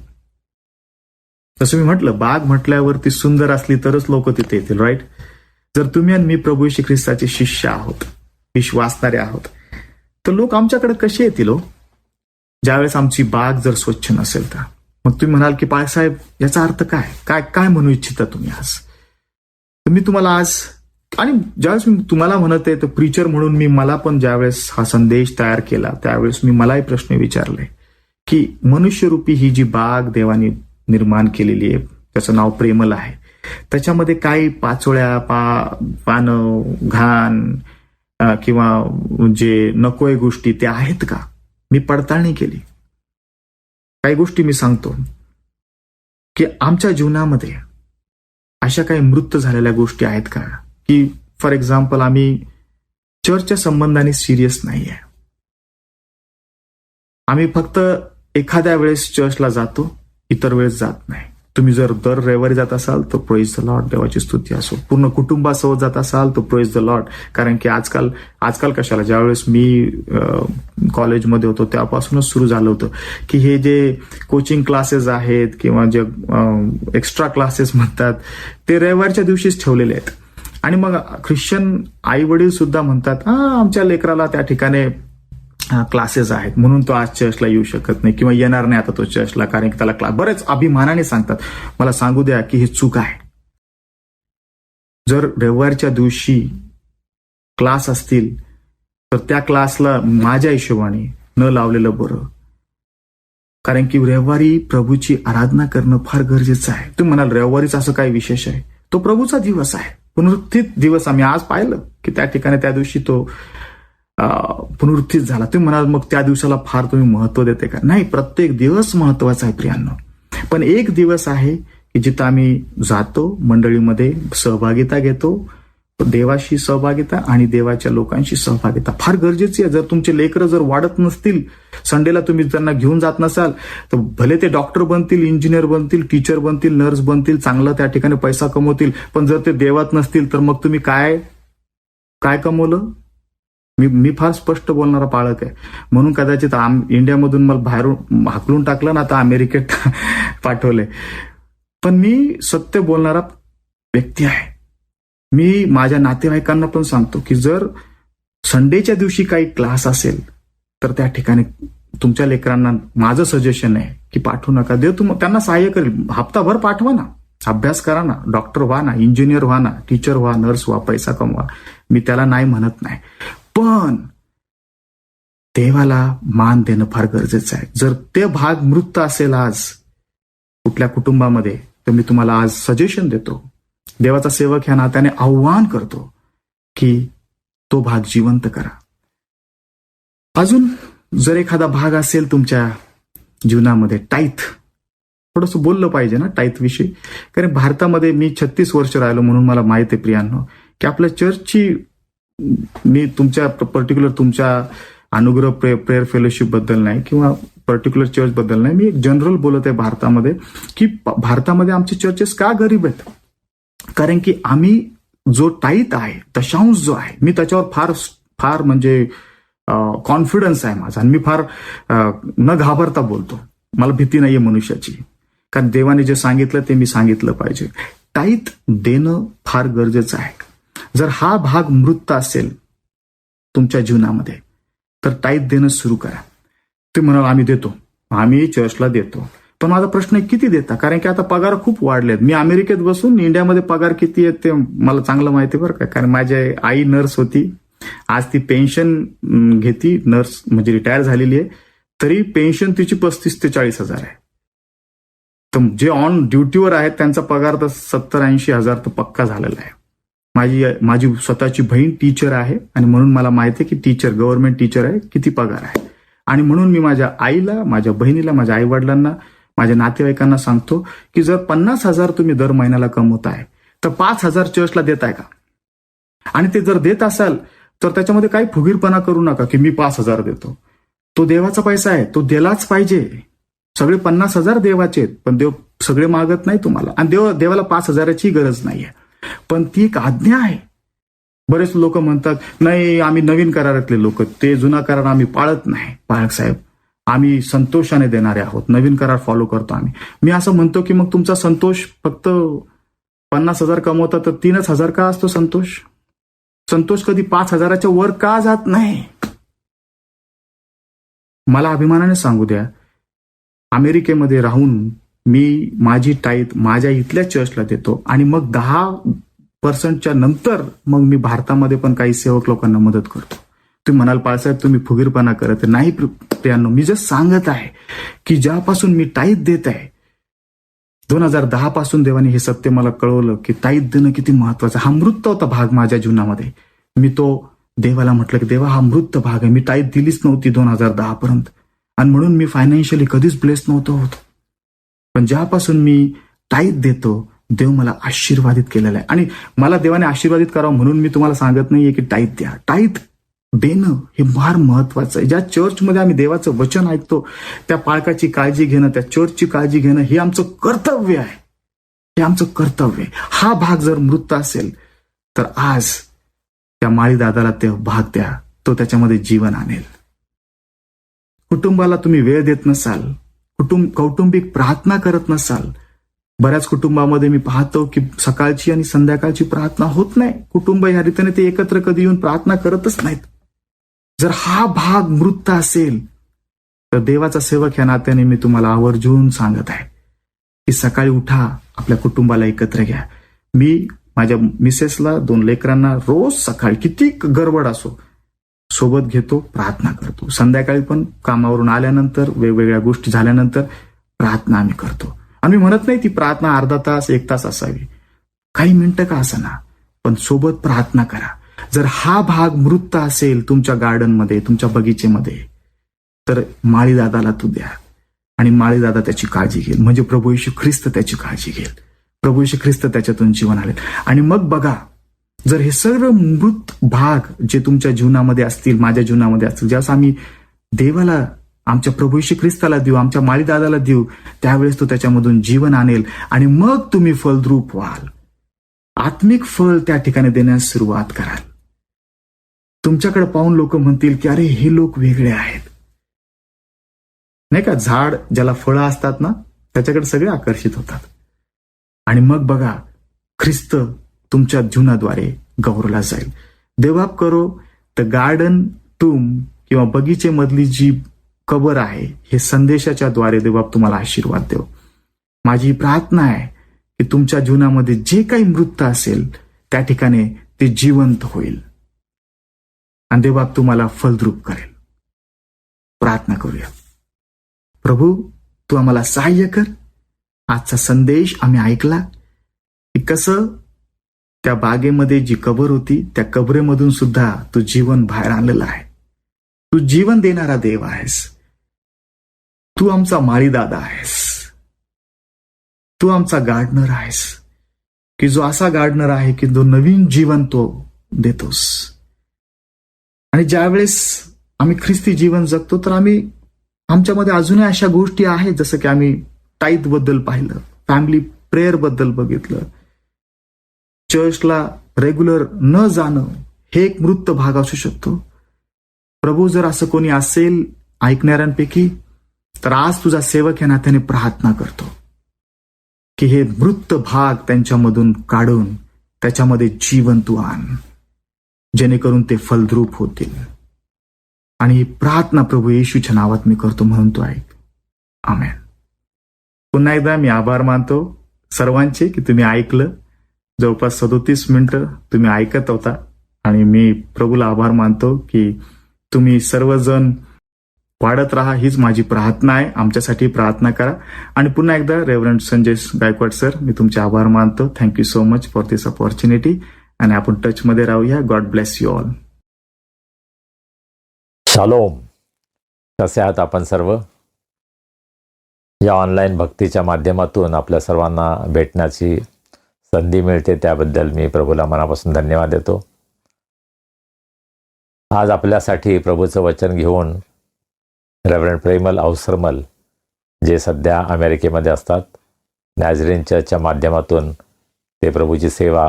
जसं मी म्हटलं, बाग म्हटल्यावर ती सुंदर असली तरच लोक तिथे येतील, राईट. जर तुम्ही आणि मी प्रभू येशू ख्रिस्ताचे शिष्य आहोत, विश्वासणारे आहोत, तर लोक आमच्याकडे कसे येतील हो, ज्यावेळेस आमची बाग जर स्वच्छ नसेल तर. मग तुम्ही म्हणाल की बाळासाहेब याचा अर्थ काय काय काय म्हणू इच्छिता तुम्ही आज. तर मी तुम्हाला आज, आणि ज्यावेळेस मी तुम्हाला म्हणत आहे तर प्रीचर म्हणून मला पण ज्यावेळेस हा संदेश तयार केला त्यावेळेस मलाही प्रश्न विचारले की मनुष्यरूपी ही जी बाग देवाने निर्माण केलेली आहे, त्याचं नाव प्रेमल आहे, त्याच्यामध्ये काही पाचोळ्या पानं घाण किंवा जे नकोय गोष्टी त्या आहेत का. मी पडताळणी केली. काही गोष्टी मी सांगतो की आमच्या जीवनामध्ये अशा काही मृत झालेल्या गोष्टी आहेत का, की फॉर एक्झाम्पल आम्ही चर्चच्या संबंधाने सिरियस नाही आहे. आम्ही फक्त एखाद्या वेळेस चर्चला जातो, इतर वेळेस जात नाही. तुम्ही जर दर रविवारी जात असाल तर प्रेज द लॉर्ड, देवाची स्तुती असो. पूर्ण कुटुंबासोबत जात असाल तर प्रेज द लॉर्ड. कारण की आजकाल कशाला, ज्यावेळेस मी कॉलेजमध्ये होतो त्यापासूनच सुरू झालं होतं की हे जे कोचिंग क्लासेस आहेत किंवा जे एक्स्ट्रा क्लासेस म्हणतात ते रविवारच्या दिवशीच ठेवलेले आहेत. आणि मग ख्रिश्चन आई वडील सुद्धा म्हणतात आमच्या लेकराला त्या ठिकाणी क्लासेस आहेत म्हणून तो आज चर्चला येऊ शकत नाही किंवा येणार नाही आता तो चर्चला, कारण की त्याला क्लास, बरेच अभिमानाने सांगतात. मला सांगू द्या की हे चूक आहे. जर रविवारच्या दिवशी क्लास असतील तर त्या क्लासला माझ्या हिशोबाने न लावलेलं बरं, कारण की रविवारी प्रभूची आराधना करणं फार गरजेचं आहे. तुम्ही म्हणाल रविवारीच असं काय विशेष आहे, तो प्रभूचा दिवस आहे, पुनरुत्थित दिवस. आम्ही आज पाहिलं की त्या ठिकाणी त्या दिवशी तो पुनरुत्थित झाला. तुम्ही म्हणाल मग त्या दिवसाला फार तुम्ही महत्व देते का. नाही, प्रत्येक दिवस महत्वाचा आहे प्रियांनो. पण एक दिवस आहे की जिथं आम्ही जातो, मंडळीमध्ये सहभागिता घेतो, देवाशी सहभागिता आणि देवाच्या लोकांशी सहभागिता फार गरजेची आहे. जर तुमचे लेकरं जर वाढत नसतील, संडेला तुम्ही त्यांना घेऊन जात नसाल, तर भले ते डॉक्टर बनतील, इंजिनियर बनतील, टीचर बनतील, नर्स बनतील, चांगलं त्या ठिकाणी पैसा कमवतील, पण जर ते देवात नसतील तर मग तुम्ही काय कमवलं. मी फार स्पष्ट बोलणारा पाळक आहे, म्हणून कदाचित इंडियामधून मला बाहेरून हाकलून टाकलं ना, आता अमेरिकेत पाठवले. पण मी सत्य बोलणारा व्यक्ती आहे. मी माझ्या नातेवाईकांना पण सांगतो की जर संडेच्या दिवशी काही क्लास असेल तर त्या ठिकाणी तुमच्या लेकरांना माझं सजेशन आहे की पाठवू नका. देव त्यांना सहाय्य करेल, हप्ताभर पाठवा ना, अभ्यास करा ना, डॉक्टर व्हा ना, इंजिनियर व्हा ना, टीचर व्हा, नर्स व्हा, पैसा कमवा. मी त्याला नाही म्हणत नाही, पण देवाला मान देणं फार गरजेचं आहे. जर ते भाग मृत असेल आज कुठल्या कुटुंबामध्ये, तर मी तुम्हाला आज सजेशन देतो, देवाचा सेवक ह्या नात्याने आव्हान करतो की तो भाग जिवंत करा. अजून जर एखादा भाग असेल तुमच्या जीवनामध्ये, टाईथ, थोडंसं बोललं पाहिजे ना टाईथ विषयी, कारण भारतामध्ये मी 36 वर्ष राहिलो म्हणून मला माहिती आहे प्रियांनो की आपल्या चर्चची मी तुमच्या पर्टिक्युलर तुमच्या अनुग्रह प्रेयर फेलोशिप बद्दल नाही किंवा पर्टिक्युलर चर्च बद्दल नाही, मी एक जनरल बोलत आहे भारतामध्ये, की भारतामध्ये आमचे चर्चेस का गरीब आहेत. कारण की आम्ही जो टाईट आहे, दशांश जो आहे, मी त्याच्यावर फार फार म्हणजे कॉन्फिडन्स आहे माझा आणि मी फार न घाबरता बोलतो. मला भीती नाहीये मनुष्याची, कारण देवाने जे सांगितलं ते मी सांगितलं पाहिजे. टाईट देणं फार गरजेचं आहे. जर हा भाग मृत असेल तुमच्या जीवनामध्ये तर टाईट देणं सुरू करा. ते म्हणाल आम्ही देतो, आम्ही चर्चला देतो, पण माझा प्रश्न आहे किती देता? कारण की आता पगार खूप वाढलेत. मी अमेरिकेत बसून इंडियामध्ये पगार किती आहेत ते मला चांगलं माहिती बरं का, कारण माझी आई नर्स होती, आज ती पेन्शन घेती, नर्स म्हणजे रिटायर झालेली आहे, तरी पेन्शन तिची 35,000 ते 40,000 आहे. तर जे ऑन ड्युटीवर आहेत त्यांचा पगार तर 70-80,000 तर पक्का झालेला आहे. माझी स्वतःची बहीण टीचर आहे आणि म्हणून मला माहिती आहे की टीचर, गव्हर्नमेंट टीचर आहे, किती पगार आहे. आणि म्हणून मी माझ्या आईला, माझ्या बहिणीला, माझ्या आई वडिलांना, माझ्या नातेवाईकांना सांगतो की जर 50,000 तुम्ही दर महिन्याला कमवताय तर 5,000 चर्चला देताय का? आणि ते जर देत असाल तर त्याच्यामध्ये काही फुगीरपणा करू नका की मी 5,000 देतो. तो देवाचा पैसा आहे, तो दिलाच पाहिजे. सगळे 50,000 देवाचे आहेत, पण देव सगळे मागत नाही तुम्हाला, आणि देवाला 5,000ची गरज नाहीये, पण ती एक आज्ञा आहे. बरेच लोक म्हणतात नाही आम्ही नवीन करारातले लोक, ते जुना करार आम्ही पाळत नाही. पाळक साहेब, आम्ही संतोषाने देणारे आहोत, नवीन करार फॉलो करतो आम्ही. मी असं म्हणतो की मग तुमचा संतोष फक्त 50,000 कमवता तर 3,000 का असतो संतोष? संतोष कधी 5,000च्या वर का जात नाही? मला अभिमानाने सांगू द्या, अमेरिकेमध्ये राहून मी माझी टाईट माझ्या इथल्या चर्चला देतो आणि मग 10% नंतर मग मी भारतामध्ये पण काही सेवक लोकांना मदत करतो. तुम्ही म्हणाल पाळसाहेब तुम्ही फुगीरपणा करत नाही. प्रियांनो, मी जस्ट सांगत आहे की ज्यापासून मी टाईट देत आहे, 2010 पासून देवाने हे सत्य मला कळवलं की टाईट देणं किती महत्वाचं. हा मृत होता भाग माझ्या जीवनामध्ये. मी तो देवाला म्हटलं की देवा हा मृत भाग आहे, मी टाईट दिलीच नव्हती 2010 पर्यंत, आणि म्हणून मी फायनान्शियली कधीच ब्लेस नव्हतो होत. पण ज्यापासून मी टाईट देतो, देव मला आशीर्वादित केलेला आहे. आणि मला देवाने आशीर्वादित करावं म्हणून मी तुम्हाला सांगत नाहीये की टाईट द्या. टाईट देणं हे फार महत्वाचं आहे. ज्या चर्चमध्ये आम्ही देवाचं वचन ऐकतो त्या पालकाची काळजी घेणं, त्या चर्चची काळजी घेणं हे आमचं कर्तव्य आहे. हे आमचं कर्तव्य आहे. हा भाग जर मृत असेल तर आज त्या माळी दादाला ते भाग द्या, तो त्याच्यामध्ये जीवन आणेल. कुटुंबाला तुम्ही वेळ देत नसाल, कौटुंबिक प्रार्थना करत नसाल. बऱ्याच कुटुंबामध्ये मी पाहतो की सकाळची आणि संध्याकाळची प्रार्थना होत नाही. कुटुंब या रीतीने ते एकत्र कधी येऊन प्रार्थना करतच नाहीत. जर हा भाग मृत असेल तर देवाचा सेवक या नात्याने मी तुम्हाला आवर्जून सांगत आहे की सकाळी उठा, आपल्या कुटुंबाला एकत्र घ्या. मी माझ्या मिसेसला, 2 लेकरांना रोज सकाळी किती गडबड असो सोबत घेतो, प्रार्थना करतो. संध्याकाळी पण कामावरून आल्यानंतर वेगवेगळ्या गोष्टी झाल्यानंतर प्रार्थना आम्ही करतो. आम्ही म्हणत नाही ती प्रार्थना अर्धा तास 1 तास असावी, काही मिनिटं का असेना, पण सोबत प्रार्थना करा. जर हा भाग मृत असेल तुमच्या गार्डनमध्ये, तुमच्या बगीचेमध्ये, तर माळी दादाला तू द्या आणि माळी दादा त्याची काळजी घेईल. म्हणजे प्रभू येशू ख्रिस्त त्याची काळजी घेईल, प्रभू येशू ख्रिस्त त्याच्यातून जीवन आले. आणि मग बघा, जर हे सर्व मृत भाग जे तुमच्या जीवनामध्ये असतील, माझ्या जीवनामध्ये असतील, ज्यास आम्ही देवाला, आमच्या प्रभू येशू ख्रिस्ताला देऊ, आमच्या माळी दादाला देऊ, त्यावेळेस तो त्याच्यामधून जीवन आणेल आणि मग तुम्ही फलद्रूप व्हाल. आत्मिक फळ त्या ठिकाणी देण्यास सुरुवात कराल. तुमच्याकडे पाहून लोक म्हणतील की अरे हे लोक वेगळे आहेत, नाही का? झाड ज्याला फळं असतात ना त्याच्याकडे सगळे आकर्षित होतात. आणि मग बघा, ख्रिस्त तुमच्या जीवनाद्वारे गौरवला जाईल. देवबाप करो तर गार्डन टूम किंवा बगीचेमधली जी कबर आहे, हे संदेशाच्या द्वारे देवबाप तुम्हाला आशीर्वाद देव. माझी प्रार्थना आहे की तुमच्या जीवनामध्ये जे काही मृत असेल त्या ठिकाणी ते जिवंत होईल आणि देवबाप तुम्हाला फलद्रूप करेल. प्रार्थना करूया. प्रभू, तू आम्हाला सहाय्य कर. आजचा संदेश आम्ही ऐकला की कसं त्या बागेमध्ये जी कबर होती त्या कबरेमधून सुद्धा तू जीवन बाहेर आणलेलं आहे. तू जीवन देणारा देव आहेस. तू आमचा माळी दादा आहेस. तू आमचा गार्डनर आहेस की जो असा गार्डनर आहे की जो नवीन जीवन तो देतोस. आणि ज्यावेळेस आम्ही ख्रिस्ती जीवन जगतो तर आमच्यामध्ये अजूनही अशा गोष्टी आहेत, जसं की आम्ही टाईथ बद्दल पाहिलं, फॅमिली प्रेयर बद्दल बघितलं, चर्चला रेग्युलर न जाणं हे एक मृत भाग असू शकतो. प्रभू जर असं कोणी असेल ऐकणाऱ्यांपैकी तर आज तुझा सेवक या नात्याने प्रार्थना करतो की हे मृत भाग त्यांच्यामधून काढून त्याच्यामध्ये जीवन तू आण, जेणेकरून ते फलद्रूप होतील. आणि ही प्रार्थना प्रभू येशूच्या नावात मी करतो म्हणून तू ऐक. आमेन. पुन्हा एकदा मी आभार मानतो सर्वांचे की तुम्ही ऐकलं. जवळपास 37 मिनिटं तुम्ही ऐकत होता आणि मी प्रभूला आभार मानतो की तुम्ही सर्वजण वाढत राहा, हीच माझी प्रार्थना आहे. आमच्यासाठी प्रार्थना करा. आणि पुन्हा एकदा रेव्हरंड संजय गायकवाड सर, मी तुमचे आभार मानतो. Thank you so much for this opportunity. आणि आपण टचमध्ये राहूया. God bless you all. Shalom. कसे आहात आपण सर्व? या ऑनलाईन भक्तीच्या माध्यमातून आपल्या सर्वांना भेटण्याची संधी मिळते, त्याबद्दल मी प्रभूला मनापासून धन्यवाद देतो. आज आपल्यासाठी प्रभूचं वचन घेऊन रेव्हरंड प्रेमल अवसरमल, जे सध्या अमेरिकेमध्ये असतात, नॅझरीन चर्चच्या माध्यमातून ते प्रभूची सेवा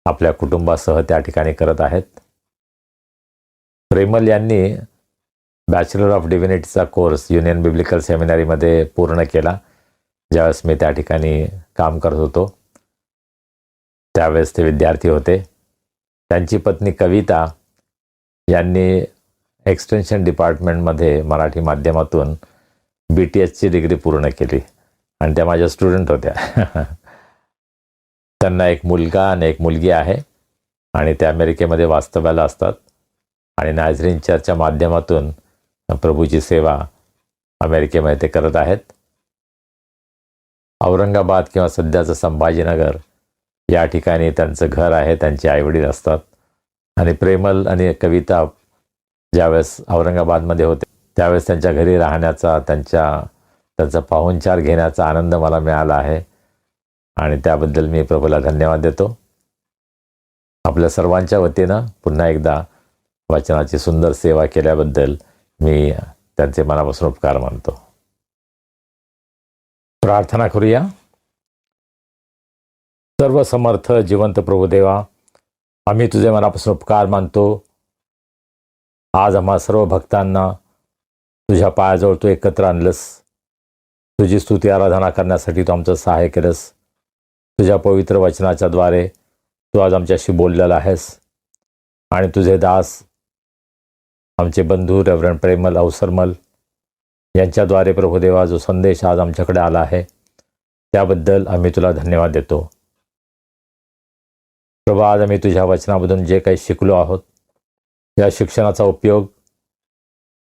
आपल्या कुटुंबासह त्या ठिकाणी करत आहेत. प्रेमल यांनी बॅचलर ऑफ डिव्हिनिटीचा कोर्स युनियन बिब्लिकल सेमिनारीमध्ये पूर्ण केला. ज्यावेळेस मी त्या ठिकाणी काम करत होतो त्यावेळेस ते विद्यार्थी होते. त्यांची पत्नी कविता यांनी एक्सटेन्शन डिपार्टमेंटमध्ये मराठी माध्यमातून BTSची डिग्री पूर्ण केली आणि त्या माझ्या स्टुडंट होत्या. त्यांना एक मुलगा आणि एक मुलगी आहे आणि ते अमेरिकेमध्ये वास्तव्याला असतात आणि नॅझरीन चर्चच्या माध्यमातून प्रभूची सेवा अमेरिकेमध्ये ते करत आहेत. औरंगाबाद किंवा सध्याचं संभाजीनगर या ठिकाणी त्यांचं घर आहे, त्यांचे आईवडील असतात. आणि प्रेमल आणि कविता ज्यावेळेस औरंगाबादमध्ये होते त्यावेळेस त्यांच्या घरी राहण्याचा, त्यांचा पाहुणचार घेण्याचा आनंद मला मिळाला आहे आणि त्याबद्दल मी प्रभूला धन्यवाद देतो. आपल्या सर्वांच्या वतीनं पुन्हा एकदा वचनाची सुंदर सेवा केल्याबद्दल मी त्यांचे मनापासून उपकार मानतो. प्रार्थना करूया. सर्व समर्थ जिवंत प्रभुदेवा, आम्ही तुझे मनापासून उपकार मानतो. आज आम्हा सर्व भक्तांना तुझ्या पायाजवळ तू एकत्र आणलंस. तुझी स्तुती आराधना करण्यासाठी तू आमचं सहाय्य केलंस. तुझ्या पवित्र वचनाच्याद्वारे तू आज आमच्याशी बोललेला आहेस आणि तुझे दास आमचे बंधू रेव्हरंड प्रेमल अवसरमल यांच्याद्वारे प्रभुदेवा जो संदेश आज आमच्याकडे आला आहे त्याबद्दल आम्ही तुला धन्यवाद देतो. प्रभू, आज आम्ही तुझ्या वचनामधून जे काही शिकलो आहोत या शिक्षणाचा उपयोग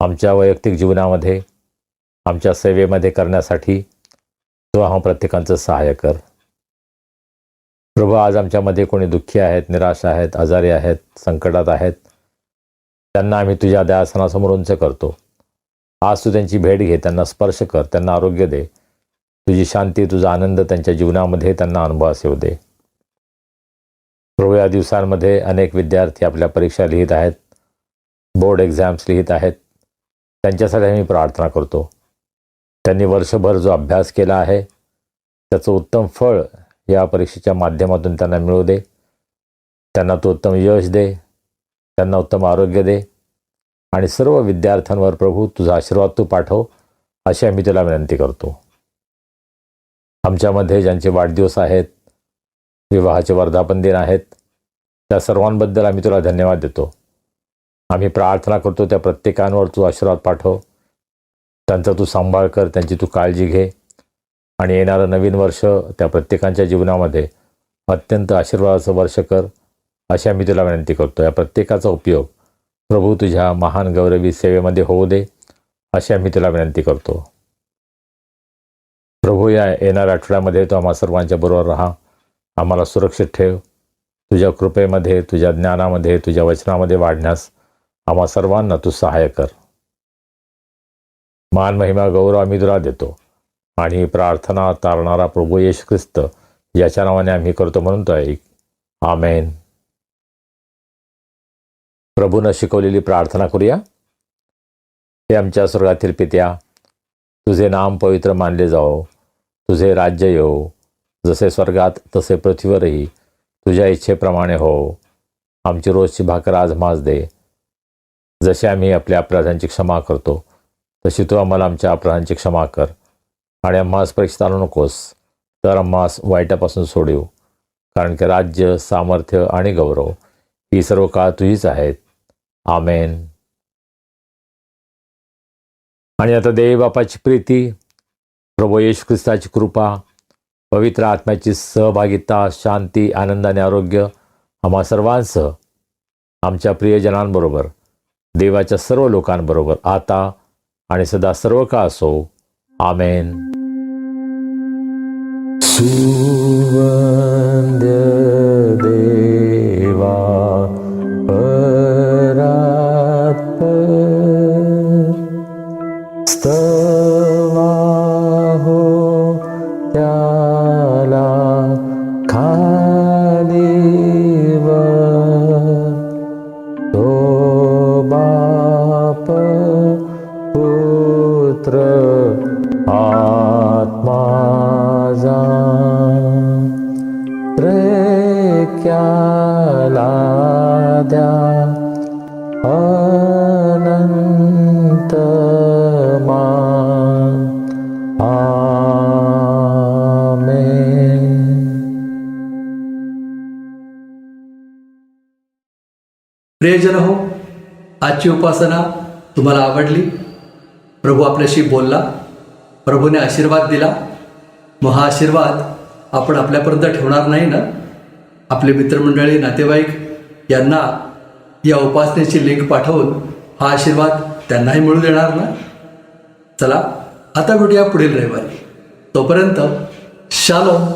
आमच्या वैयक्तिक जीवनामध्ये, आमच्या सेवेमध्ये करण्यासाठी तो आम्हा प्रत्येकांचं सहाय्य कर. प्रभू, आज आमच्यामध्ये कोणी दुःखी आहेत, निराश आहेत, आजारी आहेत, संकटात आहेत, त्यांना आम्ही तुझ्या दयासनासमोर उंच करतो. आज तू त्यांची भेट घे, त्यांना स्पर्श कर, त्यांना आरोग्य दे. तुझी शांती, तुझा आनंद त्यांच्या जीवनामध्ये त्यांना अनुभवास येऊ दे. प्रभू, या दिवसांमध्ये अनेक विद्यार्थी आपल्या परीक्षा लिहित आहेत, बोर्ड एक्झाम्स लिहित आहेत. त्यांच्यासाठी आम्ही प्रार्थना करतो. त्यांनी वर्षभर जो अभ्यास केला आहे त्याचं उत्तम फळ या परीक्षेच्या माध्यमातून त्यांना मिळू दे. त्यांना तो उत्तम यश दे, त्यांना उत्तम आरोग्य दे आणि सर्व विद्यार्थ्यांवर प्रभू तुझा आशीर्वाद तू पाठव, अशी आम्ही तुला विनंती करतो. आमच्यामध्ये ज्यांचे वाढदिवस आहेत, विवाहाचे वर्धापन दिन आहेत, त्या सर्वांबद्दल आम्ही तुला धन्यवाद देतो. आम्ही प्रार्थना करतो त्या प्रत्येकांवर तू आशीर्वाद पाठव, त्यांचा तू सांभाळ कर, त्यांची तू काळजी घे आणि येणारं नवीन वर्ष त्या प्रत्येकांच्या जीवनामध्ये अत्यंत आशीर्वादाचं वर्ष कर, अशी आम्ही तुला विनंती करतो. या प्रत्येकाचा उपयोग प्रभू तुझ्या महान गौरवी सेवेमध्ये होऊ दे, अशी आम्ही तुला विनंती करतो. प्रभू, या येणाऱ्या आठवड्यामध्ये तू आम्हा सर्वांच्या बरोबर राहा, आम्हाला सुरक्षित ठेव. तुझ्या कृपेमध्ये, तुझ्या ज्ञानामध्ये, तुझ्या वचनामध्ये वाढण्यास आम्हा सर्वांना तू सहाय्य कर. मान महिमा गौरव आम्ही तुला देतो आणि प्रार्थना तारणारा प्रभू येशू ख्रिस्त याच्या नावाने आम्ही करतो म्हणून तो ऐक. आमेन. प्रभूनं शिकवलेली प्रार्थना करूया. हे आमच्या स्वर्गातील पित्या, तुझे नाम पवित्र मानले जाओ, तुझे राज्य येवो, जसे स्वर्गात तसे पृथ्वीवरही तुझ्या इच्छेप्रमाणे हो. आमची रोजची भाकर आज माज दे, जसे आम्ही आपल्या अपराधांची क्षमा करतो तशी तू आम्हाला आमच्या अपराधांची क्षमा कर. आणि आम्हास परीक्षेत आणू नकोस, तर आम्हास वाईटापासून सोडव. कारण की राज्य, सामर्थ्य आणि गौरव ही सर्व काळ तुझीच आहेत. आमेन. आणि आता देव बापाची प्रीती, प्रभू येशू ख्रिस्ताची कृपा, पवित्र आत्म्याची सहभागिता, शांती, आनंद आणि आरोग्य आम्हा सर्वांसह आमच्या प्रियजनांबरोबर, देवाच्या सर्व लोकांबरोबर आता आणि सदा सर्व काळ असो. आमेन. सुवंद्य देवा परात्पर, स्तवा हो त्याला खालीवर, तो बाप पुत्र आत्मा जा, त्रेक्याला द्या अनंत मान. आमेन. प्रियजन हो, आजची उपासना तुम्हाला आवडली? प्रभू आपल्याशी बोलला, प्रभूने आशीर्वाद दिला. मग हा आशीर्वाद आपण आपल्यापर्यंत ठेवणार नाही ना? आपले मित्रमंडळी, नातेवाईक यांना या उपासनेची लिंक पाठवून हा आशीर्वाद त्यांनाही मिळू देणार ना? चला आता भेटूया पुढील रविवारी. तोपर्यंत शालोम.